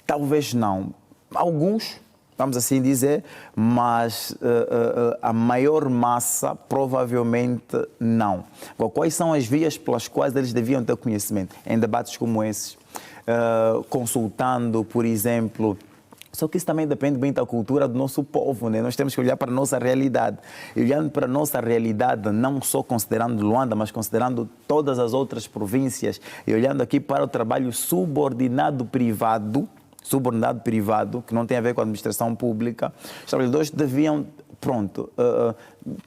Talvez não. Alguns, vamos assim dizer, mas a maior massa provavelmente não. Agora, quais são as vias pelas quais eles deviam ter conhecimento? Em debates como esses, consultando, por exemplo. Só que isso também depende bem da cultura do nosso povo, né? Nós temos que olhar para a nossa realidade. E olhando para a nossa realidade, não só considerando Luanda, mas considerando todas as outras províncias, e olhando aqui para o trabalho subordinado privado, que não tem a ver com a administração pública, os trabalhadores deviam,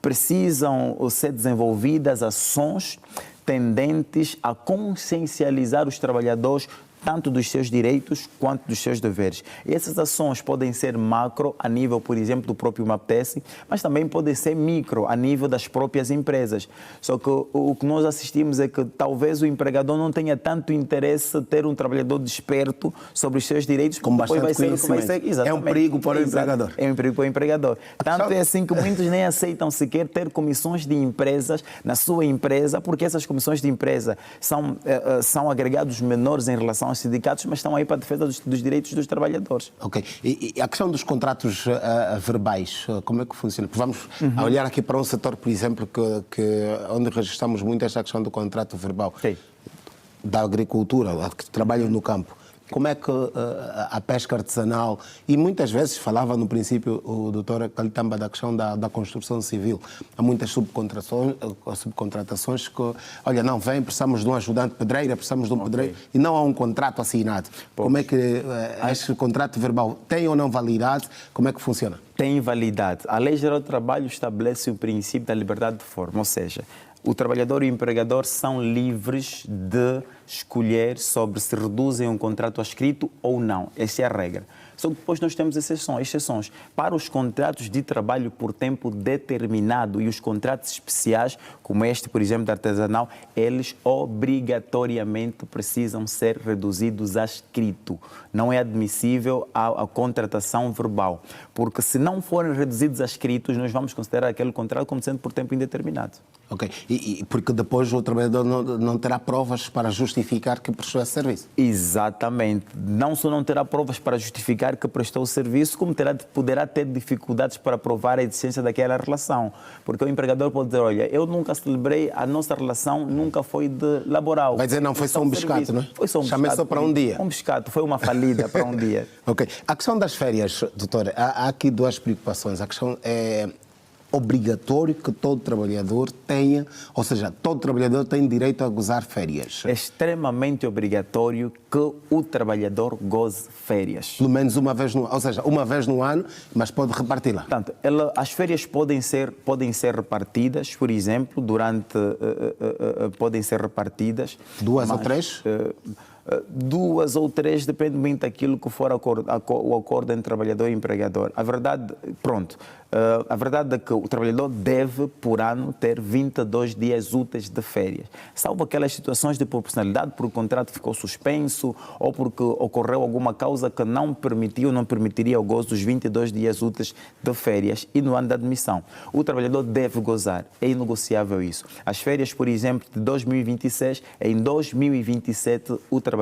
precisam ser desenvolvidas ações tendentes a consciencializar os trabalhadores tanto dos seus direitos quanto dos seus deveres. E essas ações podem ser macro, a nível, por exemplo, do próprio MAPTES, mas também podem ser micro, a nível das próprias empresas. Só que o que nós assistimos é que talvez o empregador não tenha tanto interesse em ter um trabalhador desperto sobre os seus direitos, com bastante conhecimento. É um perigo para o empregador. É um perigo para o empregador. Tanto é assim que muitos nem aceitam sequer ter comissões de empresas na sua empresa, porque essas comissões de empresa são agregados menores em relação aos sindicatos, mas estão aí para a defesa dos direitos dos trabalhadores. Ok. E a questão dos contratos verbais, como é que funciona? Porque vamos olhar aqui para um setor, por exemplo, onde registramos muito esta questão do contrato verbal. Sim. Da agricultura, que trabalham no campo. Como é que a pesca artesanal, e muitas vezes falava no princípio o doutor Kalitamba da questão da construção civil, há muitas subcontratações que, olha, não, precisamos de um ajudante pedreiro, precisamos de um pedreiro, e não há um contrato assinado. Como é que este contrato verbal tem ou não validade? Como é que funciona? Tem validade. A Lei Geral do Trabalho estabelece o princípio da liberdade de forma, ou seja, o trabalhador e o empregador são livres de escolher sobre se reduzem um contrato escrito ou não. Essa é a regra. Só que depois nós temos exceções. Para os contratos de trabalho por tempo determinado e os contratos especiais, como este, por exemplo, da artesanal, eles obrigatoriamente precisam ser reduzidos a escrito. Não é admissível a contratação verbal, porque se não forem reduzidos a escritos, nós vamos considerar aquele contrato como sendo por tempo indeterminado. Ok. E porque depois o trabalhador não terá provas para justificar que prestou esse serviço? Exatamente. Não só não terá provas para justificar que prestou o serviço, como poderá ter dificuldades para provar a existência daquela relação. Porque o empregador pode dizer, olha, eu nunca celebrei, a nossa relação nunca foi de laboral. Vai dizer, não, foi só um biscato, não é? Foi só um Chamei biscato. só para um dia. Um biscato, foi uma falida para um dia. Ok. A questão das férias, doutora, há aqui duas preocupações. A questão é obrigatório que todo trabalhador tenha, ou seja, todo trabalhador tem direito a gozar férias. É extremamente obrigatório que o trabalhador goze férias. Pelo menos uma vez no ano, ou seja, uma vez no ano, mas pode reparti-la. Portanto, as férias podem ser repartidas, por exemplo, podem ser repartidas. Duas ou três? 2 ou 3, depende muito daquilo que for o acordo entre trabalhador e empregador. A verdade é que o trabalhador deve, por ano, ter 22 dias úteis de férias. Salvo aquelas situações de proporcionalidade, porque o contrato ficou suspenso ou porque ocorreu alguma causa que não permitiria o gozo dos 22 dias úteis de férias e no ano da admissão. O trabalhador deve gozar, é inegociável isso. As férias, por exemplo, de 2026, em 2027, o trabalhador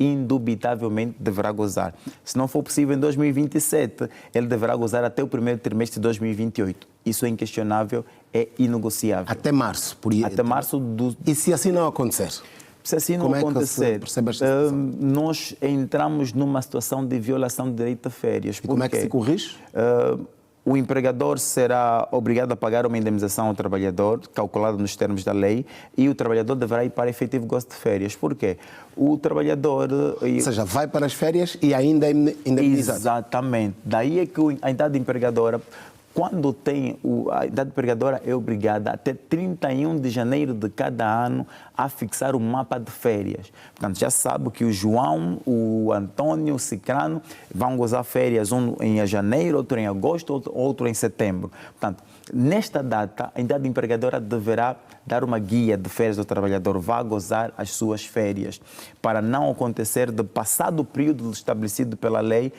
indubitavelmente deverá gozar. Se não for possível em 2027, ele deverá gozar até o primeiro trimestre de 2028. Isso é inquestionável, é inegociável. Até março. Até março do... E se assim não acontecer? Se assim não acontecer, nós entramos numa situação de violação de direito de férias. E como é que se corrige? O empregador será obrigado a pagar uma indemnização ao trabalhador, calculada nos termos da lei, e o trabalhador deverá ir para efetivo gozo de férias. Por quê? O trabalhador... Ou seja, vai para as férias e ainda é indemnizado. Exatamente. Daí é que a entidade empregadora, quando a entidade empregadora é obrigada até 31 de janeiro de cada ano a fixar um mapa de férias. Portanto, já sabe que o João, o Antônio, o Cicrano vão gozar férias, um em janeiro, outro em agosto, outro em setembro. Portanto, nesta data, a entidade empregadora deverá dar uma guia de férias do trabalhador, vá gozar as suas férias, para não acontecer de, passado o período estabelecido pela lei,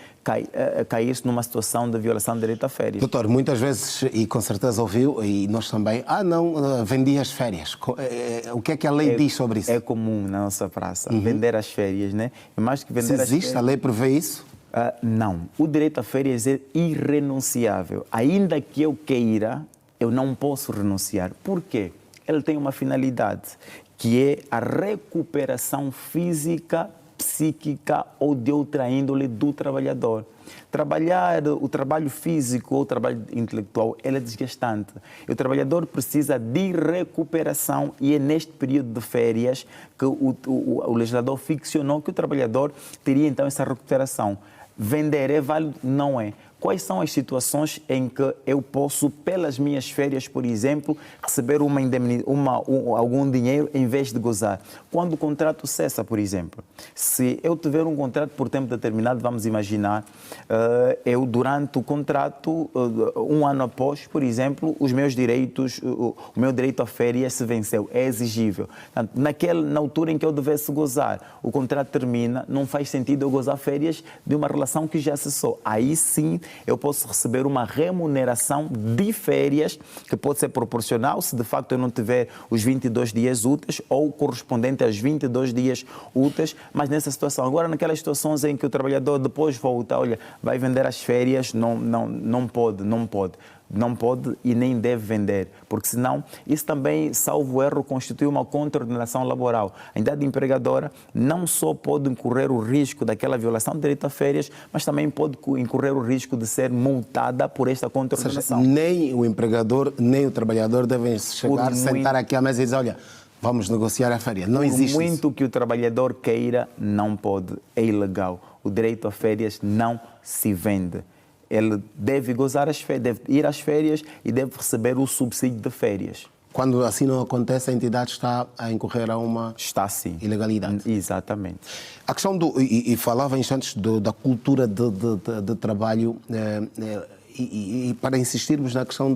cair-se numa situação de violação de direito a férias. Doutor, muitas vezes, e com certeza ouviu, e nós também, vendi as férias. O que é que a lei diz sobre isso? É comum na nossa praça, vender as férias, né? Mais que vender Se existe, a lei prevê isso? Não. O direito a férias é irrenunciável. Ainda que eu queira, eu não posso renunciar. Por quê? Ele tem uma finalidade, que é a recuperação física, psíquica ou de outra índole do trabalhador. O trabalho físico ou o trabalho intelectual, ele é desgastante. E o trabalhador precisa de recuperação e é neste período de férias que o legislador ficcionou que o trabalhador teria então essa recuperação. Vender é válido? Não é. Quais são as situações em que eu posso, pelas minhas férias, por exemplo, receber algum dinheiro em vez de gozar? Quando o contrato cessa, por exemplo. Se eu tiver um contrato por tempo determinado, vamos imaginar, eu durante o contrato, um ano após, por exemplo, os meus direitos, o meu direito a férias se venceu, é exigível. Portanto, na altura em que eu devesse gozar, o contrato termina, não faz sentido eu gozar férias de uma relação que já cessou. Aí sim, eu posso receber uma remuneração de férias que pode ser proporcional se de facto eu não tiver os 22 dias úteis ou correspondente aos 22 dias úteis, mas nessa situação. Agora, naquelas situações em que o trabalhador depois volta, olha, vai vender as férias, não pode e nem deve vender, porque senão isso também, salvo erro, constitui uma contraordenação laboral. A entidade empregadora não só pode incorrer o risco daquela violação de direito a férias, mas também pode incorrer o risco de ser multada por esta contraordenação. Ou seja, nem o empregador, nem o trabalhador devem sentar aqui à mesa e dizer, olha, vamos negociar a férias. Não existe isso. Muito que o trabalhador queira, não pode. É ilegal. O direito a férias não se vende. Ele deve gozar as férias, deve ir às férias e deve receber o subsídio de férias. Quando assim não acontece, a entidade está a incorrer a uma ilegalidade. Exatamente. A questão e falava antes da cultura de trabalho, e para insistirmos na questão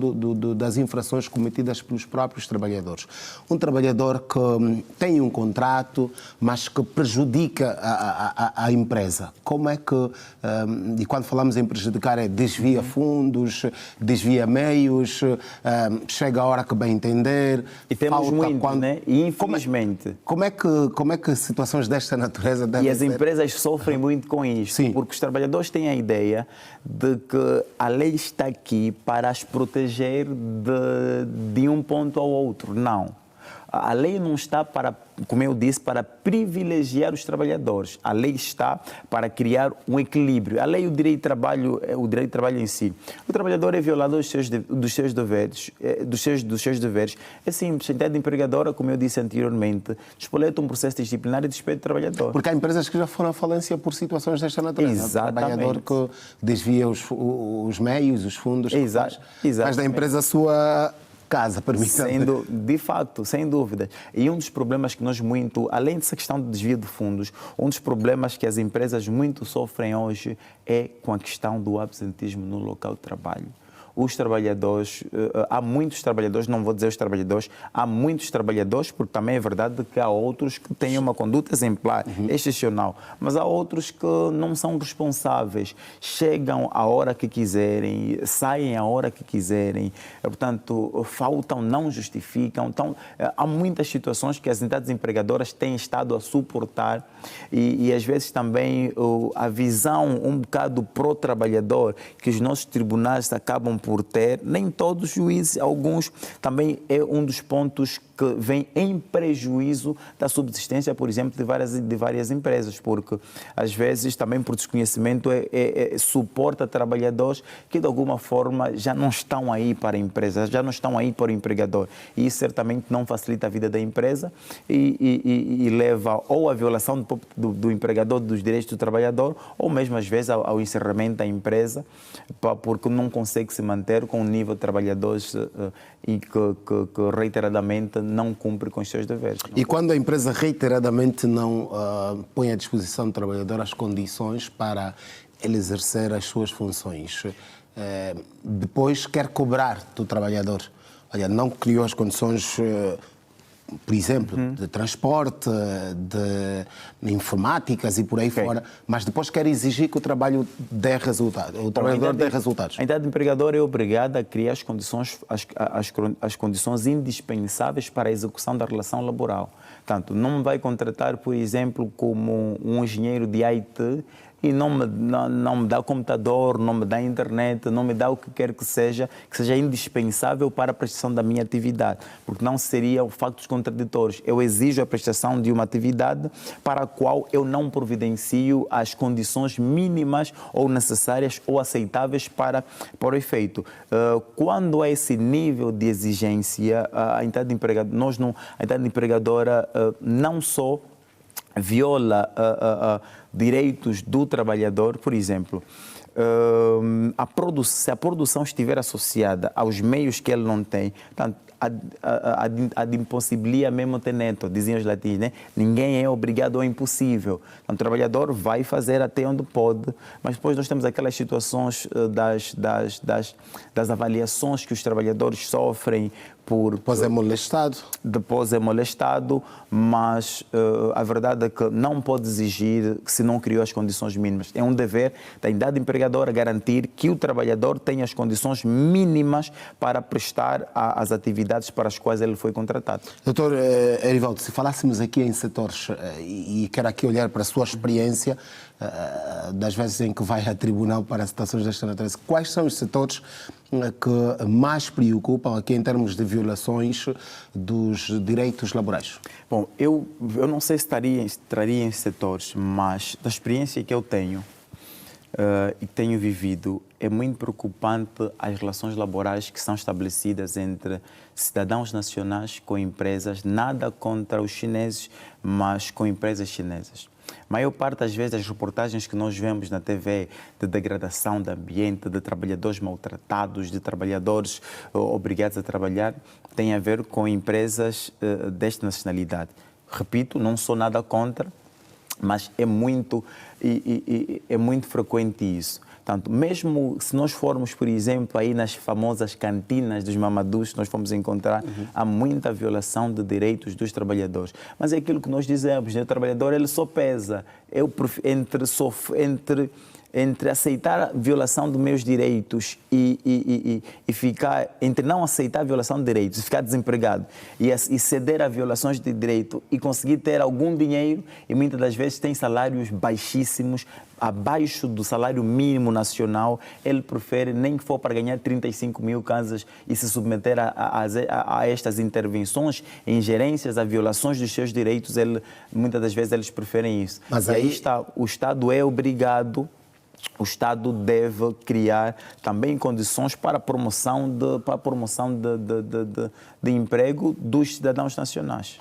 das infrações cometidas pelos próprios trabalhadores. Um trabalhador que tem um contrato, mas que prejudica a empresa. Como é que, e quando falamos em prejudicar, desvia fundos, desvia meios, chega a hora que bem entender. E temos muito, né? E infelizmente. Como é que situações desta natureza devem ser? E as empresas sofrem muito com isto, Sim. Porque os trabalhadores têm a ideia de que a lei está aqui para as proteger de um ponto ao outro. Não. A lei não está para, como eu disse, para privilegiar os trabalhadores. A lei está para criar um equilíbrio. A lei e o direito de trabalho em si. O trabalhador é violador dos seus deveres. É simples. A entidade empregadora, como eu disse anteriormente, despoleta um processo disciplinar e despede o trabalhador. Porque há empresas que já foram à falência por situações desta natureza. Exatamente. O trabalhador que desvia os meios, os fundos, faz da empresa a sua casa, permita-me. De facto, sem dúvida. E um dos problemas que nós muito, além dessa questão de desvio de fundos, um dos problemas que as empresas muito sofrem hoje é com a questão do absentismo no local de trabalho. Os trabalhadores, há muitos trabalhadores, não vou dizer os trabalhadores, há muitos trabalhadores, porque também é verdade que há outros que têm uma conduta exemplar, excepcional, mas há outros que não são responsáveis, chegam à hora que quiserem, saem à hora que quiserem, portanto, faltam, não justificam. Então, há muitas situações que as entidades empregadoras têm estado a suportar e às vezes também a visão um bocado pró-trabalhador que os nossos tribunais acabam por ter, nem todos os juízes, alguns, também é um dos pontos que vem em prejuízo da subsistência, por exemplo, de várias empresas, porque às vezes também por desconhecimento suporta trabalhadores que de alguma forma já não estão aí para a empresa, já não estão aí para o empregador. E isso certamente não facilita a vida da empresa e leva ou à violação do empregador, dos direitos do trabalhador, ou mesmo às vezes ao encerramento da empresa, porque não consegue se manter com um nível de trabalhadores e que reiteradamente não cumpre com os seus deveres. E quando a empresa reiteradamente não põe à disposição do trabalhador as condições para ele exercer as suas funções, depois quer cobrar do trabalhador. Olha, não criou as condições por exemplo, de transporte, de informáticas e por aí fora, mas depois quer exigir que o trabalho dê resultado, o trabalhador dê resultados. A entidade empregadora é obrigada a criar as condições indispensáveis para a execução da relação laboral. Portanto, não me vai contratar, por exemplo, como um engenheiro de IT e não me dá computador, não me dá internet, não me dá o que quer que seja indispensável para a prestação da minha atividade, porque não seriam factos contraditórios. Eu exijo a prestação de uma atividade para a qual eu não providencio as condições mínimas ou necessárias ou aceitáveis para o efeito. Quando há esse nível de exigência, a entidade empregadora não só viola direitos do trabalhador, por exemplo, se a produção estiver associada aos meios que ele não tem, portanto, ad impossibilia mesmo tenetur, diziam os latinos, né? Ninguém é obrigado ao impossível. Então, o trabalhador vai fazer até onde pode, mas depois nós temos aquelas situações das avaliações que os trabalhadores sofrem Depois é molestado. Depois é molestado, mas a verdade é que não pode exigir se não criou as condições mínimas. É um dever da entidade empregadora garantir que o trabalhador tenha as condições mínimas para prestar as atividades para as quais ele foi contratado. Doutor Erivaldo, se falássemos aqui em setores, e quero aqui olhar para a sua experiência, das vezes em que vai a tribunal para situações desta natureza, quais são os setores que mais preocupam aqui em termos de violações dos direitos laborais? Bom, eu não sei se estaria em setores, mas da experiência que eu tenho e tenho vivido, é muito preocupante as relações laborais que são estabelecidas entre cidadãos nacionais com empresas, nada contra os chineses, mas com empresas chinesas. A maior parte das vezes, as reportagens que nós vemos na TV de degradação do ambiente, de trabalhadores maltratados, de trabalhadores obrigados a trabalhar, tem a ver com empresas desta nacionalidade. Repito, não sou nada contra, mas é muito frequente isso. Portanto, mesmo se nós formos, por exemplo, aí nas famosas cantinas dos mamadus, nós vamos encontrar há muita violação de direitos dos trabalhadores. Mas é aquilo que nós dizemos, né? O trabalhador ele só pesa entre aceitar a violação dos meus direitos e ficar, entre não aceitar a violação de direitos e ficar desempregado e ceder a violações de direito e conseguir ter algum dinheiro, e muitas das vezes tem salários baixíssimos, abaixo do salário mínimo nacional, ele prefere, nem que for para ganhar 35 mil casas e se submeter a estas intervenções, ingerências, a violações dos seus direitos, muitas das vezes eles preferem isso. Mas aí está, o Estado é obrigado, o Estado deve criar também condições para a promoção de emprego dos cidadãos nacionais.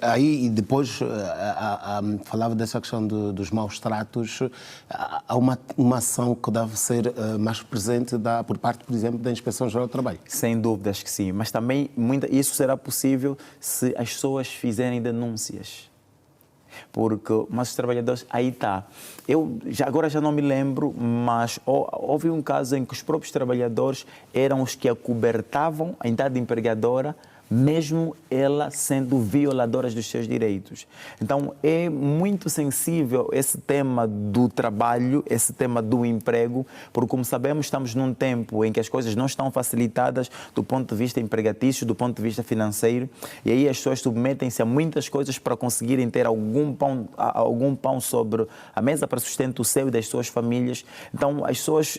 Aí, e depois, falava dessa questão dos maus tratos, há uma ação que deve ser mais presente por parte, por exemplo, da Inspeção-Geral do Trabalho. Sem dúvidas que sim, mas também isso será possível se as pessoas fizerem denúncias. Mas os trabalhadores, aí está. Agora já não me lembro, mas houve um caso em que os próprios trabalhadores eram os que acobertavam a entidade empregadora, mesmo ela sendo violadora dos seus direitos. Então, é muito sensível esse tema do trabalho, esse tema do emprego, porque, como sabemos, estamos num tempo em que as coisas não estão facilitadas do ponto de vista empregatício, do ponto de vista financeiro, e aí as pessoas submetem-se a muitas coisas para conseguirem ter algum pão sobre a mesa para sustento seu e das suas famílias. Então, as pessoas,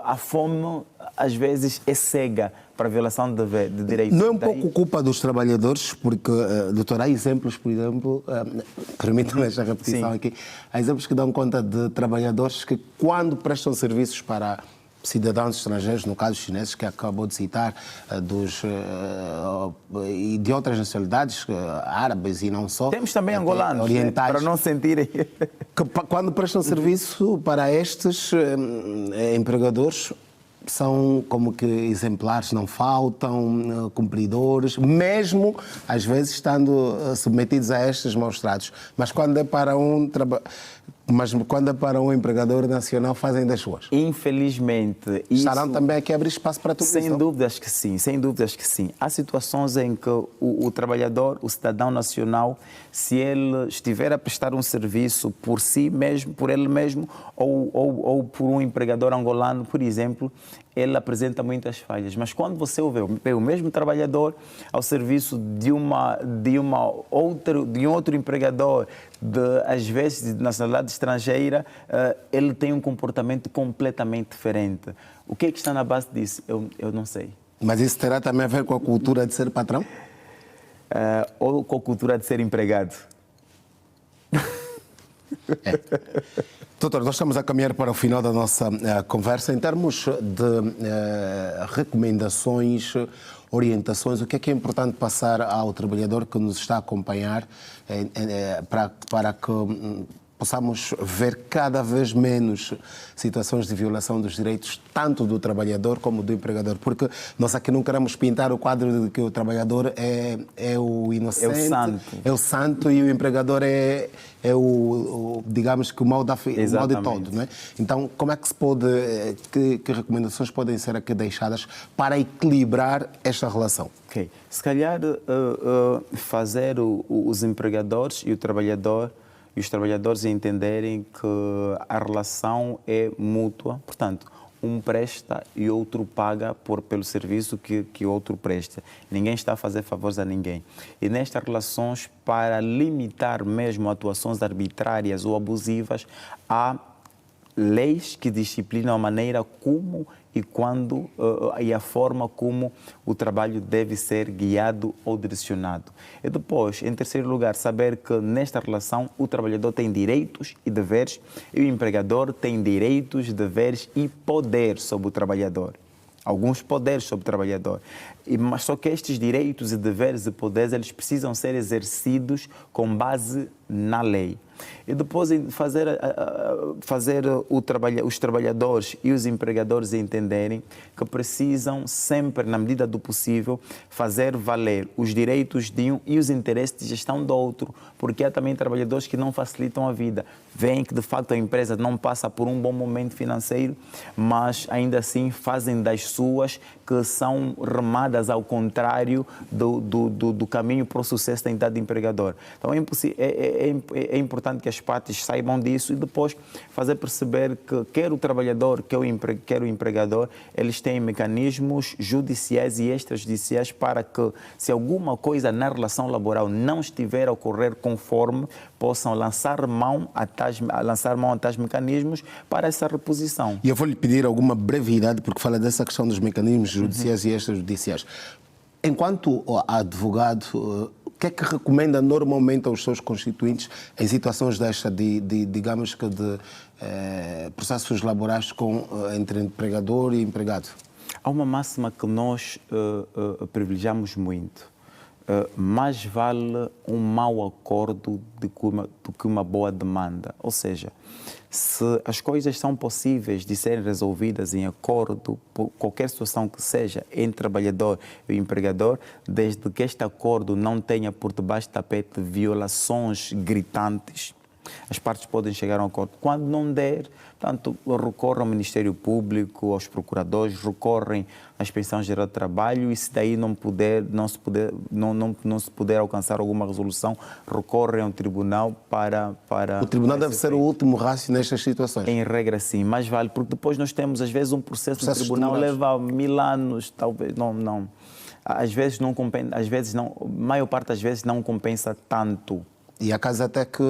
a fome, às vezes, é cega para a violação de direitos. Não é um pouco culpa dos trabalhadores, porque, doutor, há exemplos, por exemplo, permitam-me esta repetição aqui, há exemplos que dão conta de trabalhadores que, quando prestam serviços para cidadãos estrangeiros, no caso chineses, que acabou de citar, e de outras nacionalidades, árabes e não só. Temos também angolanos, orientais, para não sentirem. Que, quando prestam serviço para estes empregadores, são como que exemplares, não faltam, cumpridores, mesmo às vezes estando submetidos a estes maus tratos. Mas quando é para Mas quando é para um empregador nacional, fazem das suas. Infelizmente. Estarão também aqui a abrir espaço para tudo isso? Sem dúvidas que sim, sem dúvidas que sim. Há situações em que o trabalhador, o cidadão nacional, se ele estiver a prestar um serviço por si mesmo, por ele mesmo, ou por um empregador angolano, por exemplo, ele apresenta muitas falhas. Mas quando você vê o mesmo trabalhador ao serviço de um outro empregador, às vezes de nacionalidade estrangeira, ele tem um comportamento completamente diferente. O que é que está na base disso? Eu não sei. Mas isso terá também a ver com a cultura de ser patrão? Ou com a cultura de ser empregado. Doutor, nós estamos a caminhar para o final da nossa conversa. Em termos de recomendações, orientações, o que é importante passar ao trabalhador que nos está a acompanhar para que possamos ver cada vez menos situações de violação dos direitos, tanto do trabalhador como do empregador? Porque nós aqui não queremos pintar o quadro de que o trabalhador é o inocente, é o santo e o empregador é digamos que o mal de todo, não é? Então, como é que se pode, que recomendações podem ser aqui deixadas para equilibrar esta relação? Ok. Se calhar fazer os empregadores e os trabalhadores entenderem que a relação é mútua, portanto, um presta e outro paga pelo serviço que outro presta. Ninguém está a fazer favores a ninguém. E nestas relações, para limitar mesmo atuações arbitrárias ou abusivas, há leis que disciplinam a maneira como e quando e a forma como o trabalho deve ser guiado ou direcionado. E depois, em terceiro lugar, saber que nesta relação o trabalhador tem direitos e deveres e o empregador tem direitos, deveres e poder sobre o trabalhador. Alguns poderes sobre o trabalhador. Mas só que estes direitos e deveres e poderes, eles precisam ser exercidos com base na lei. E depois fazer os trabalhadores e os empregadores entenderem que precisam sempre, na medida do possível, fazer valer os direitos de um e os interesses de gestão do outro, porque há também trabalhadores que não facilitam a vida. Veem que, de facto, a empresa não passa por um bom momento financeiro, mas ainda assim fazem das suas, que são remadas ao contrário do caminho para o sucesso da entidade empregadora. Então é importante que as partes saibam disso e depois fazer perceber que quer o trabalhador, quer o empregador, eles têm mecanismos judiciais e extrajudiciais para que, se alguma coisa na relação laboral não estiver a ocorrer conforme, possam lançar mão a tais mecanismos para essa reposição. E eu vou lhe pedir alguma brevidade, porque fala dessa questão dos mecanismos judiciais e extrajudiciais. Enquanto advogado, o que é que recomenda normalmente aos seus constituintes em situações desta, digamos que de processos laborais entre empregador e empregado? Há uma máxima que nós privilegiamos muito. Mais vale um mau acordo do que uma boa demanda. Ou seja, se as coisas são possíveis de serem resolvidas em acordo, por qualquer situação que seja, entre trabalhador e empregador, desde que este acordo não tenha por debaixo do tapete violações gritantes, as partes podem chegar a um acordo. Quando não der, portanto, recorrem ao Ministério Público, aos procuradores, recorrem à Inspeção Geral de Trabalho e, se daí não se puder alcançar alguma resolução, recorrem ao Tribunal para o Tribunal deve ser o último rácio nestas situações? Em regra, sim. Mais vale, porque depois nós temos, às vezes, um processo no Tribunal leva 1000 anos, talvez, não. Às vezes não compensa, a maior parte das vezes não compensa tanto. E há casos até que,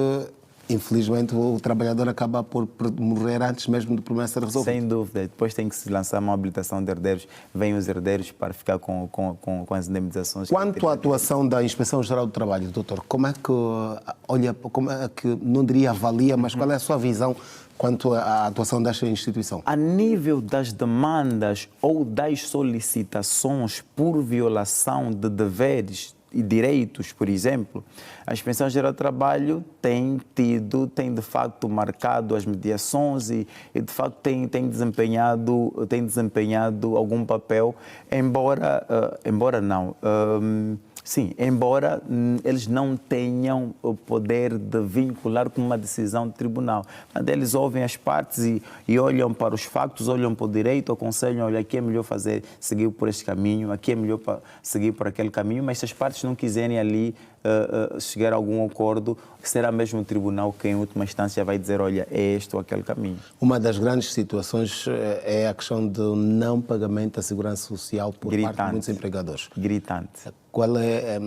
infelizmente, o trabalhador acaba por morrer antes mesmo de promessa ser resolvida. Sem dúvida. Depois tem que se lançar uma habilitação de herdeiros. Vêm os herdeiros para ficar com as indemnizações. Quanto à atuação da Inspeção Geral do Trabalho, doutor, como é que não diria avalia, mas qual é a sua visão quanto à atuação desta instituição? A nível das demandas ou das solicitações por violação de deveres e direitos, por exemplo, a Inspeção Geral do Trabalho tem de facto marcado as mediações e de facto tem desempenhado algum papel, embora não. Sim, embora eles não tenham o poder de vincular com uma decisão de tribunal. Mas eles ouvem as partes e olham para os factos, olham para o direito, aconselham, olha, aqui é melhor seguir por este caminho, aqui é melhor seguir por aquele caminho, mas se as partes não quiserem ali chegar a algum acordo, será mesmo o tribunal que em última instância vai dizer, olha, é este ou aquele caminho. Uma das grandes situações é a questão do não pagamento da segurança social por parte de muitos empregadores. Gritante. Qual é,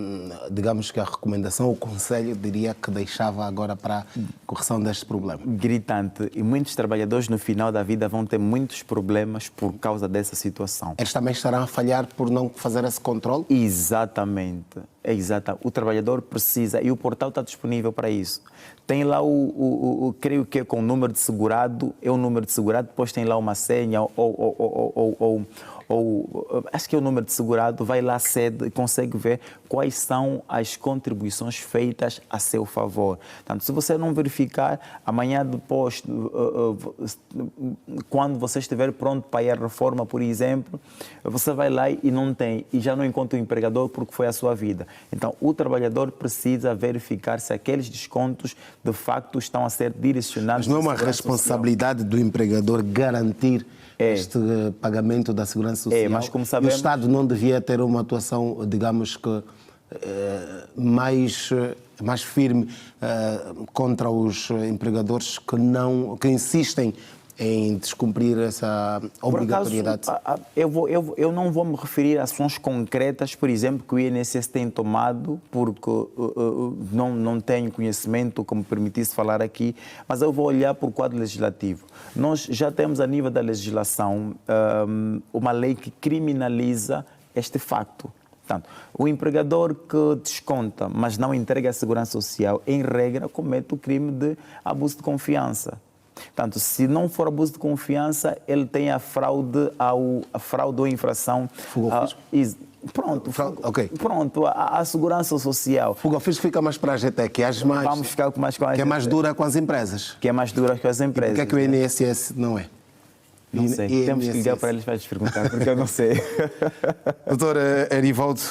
digamos que a recomendação, o conselho, diria que deixava agora para a correção deste problema? Gritante. E muitos trabalhadores no final da vida vão ter muitos problemas por causa dessa situação. Eles também estarão a falhar por não fazer esse controle? Exatamente. O trabalhador precisa, e o portal está disponível para isso. Tem lá creio que é com o número de segurado, depois tem lá uma senha acho que é o número de segurado, vai lá, cede e consegue ver quais são as contribuições feitas a seu favor. Portanto, se você não verificar, amanhã depois, quando você estiver pronto para ir à reforma, por exemplo, você vai lá e não tem, e já não encontra o empregador porque foi a sua vida. Então, o trabalhador precisa verificar se aqueles descontos, de facto, estão a ser direcionados. Mas não é uma responsabilidade do empregador garantir este pagamento da segurança social? Mas como sabemos, e o Estado não devia ter uma atuação, digamos que, mais firme contra os empregadores que insistem em descumprir essa obrigatoriedade? Por acaso, eu não vou me referir a ações concretas, por exemplo, que o INSS tem tomado, porque não tenho conhecimento que me permitisse falar aqui, mas eu vou olhar para o quadro legislativo. Nós já temos, a nível da legislação, uma lei que criminaliza este facto. Portanto, o empregador que desconta, mas não entrega a segurança social, em regra, comete o crime de abuso de confiança. Portanto, se não for abuso de confiança, ele tem a fraude ou infração. Fuga ao fisco? Pronto, okay. Pronto, a segurança social. Fuga ao fisco fica mais para a GT, que vamos ficar mais com a que é mais dura com as empresas. Que é mais dura com as empresas. Por que é que o INSS não é? Não sei, temos que ligar para eles para lhes perguntar, porque eu não sei. Doutor Erivaldo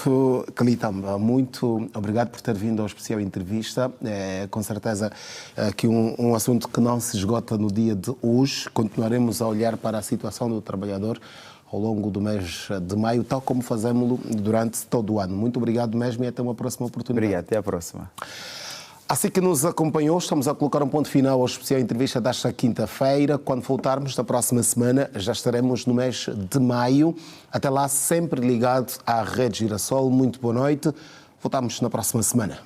Kelitamba, muito obrigado por ter vindo ao especial entrevista. Com certeza que um assunto que não se esgota no dia de hoje. Continuaremos a olhar para a situação do trabalhador ao longo do mês de maio, tal como fazemos durante todo o ano. Muito obrigado mesmo e até uma próxima oportunidade. Obrigado, até a próxima. Assim que nos acompanhou, estamos a colocar um ponto final ao especial entrevista desta quinta-feira. Quando voltarmos da próxima semana, já estaremos no mês de maio. Até lá, sempre ligado à Rede Girassol. Muito boa noite. Voltamos na próxima semana.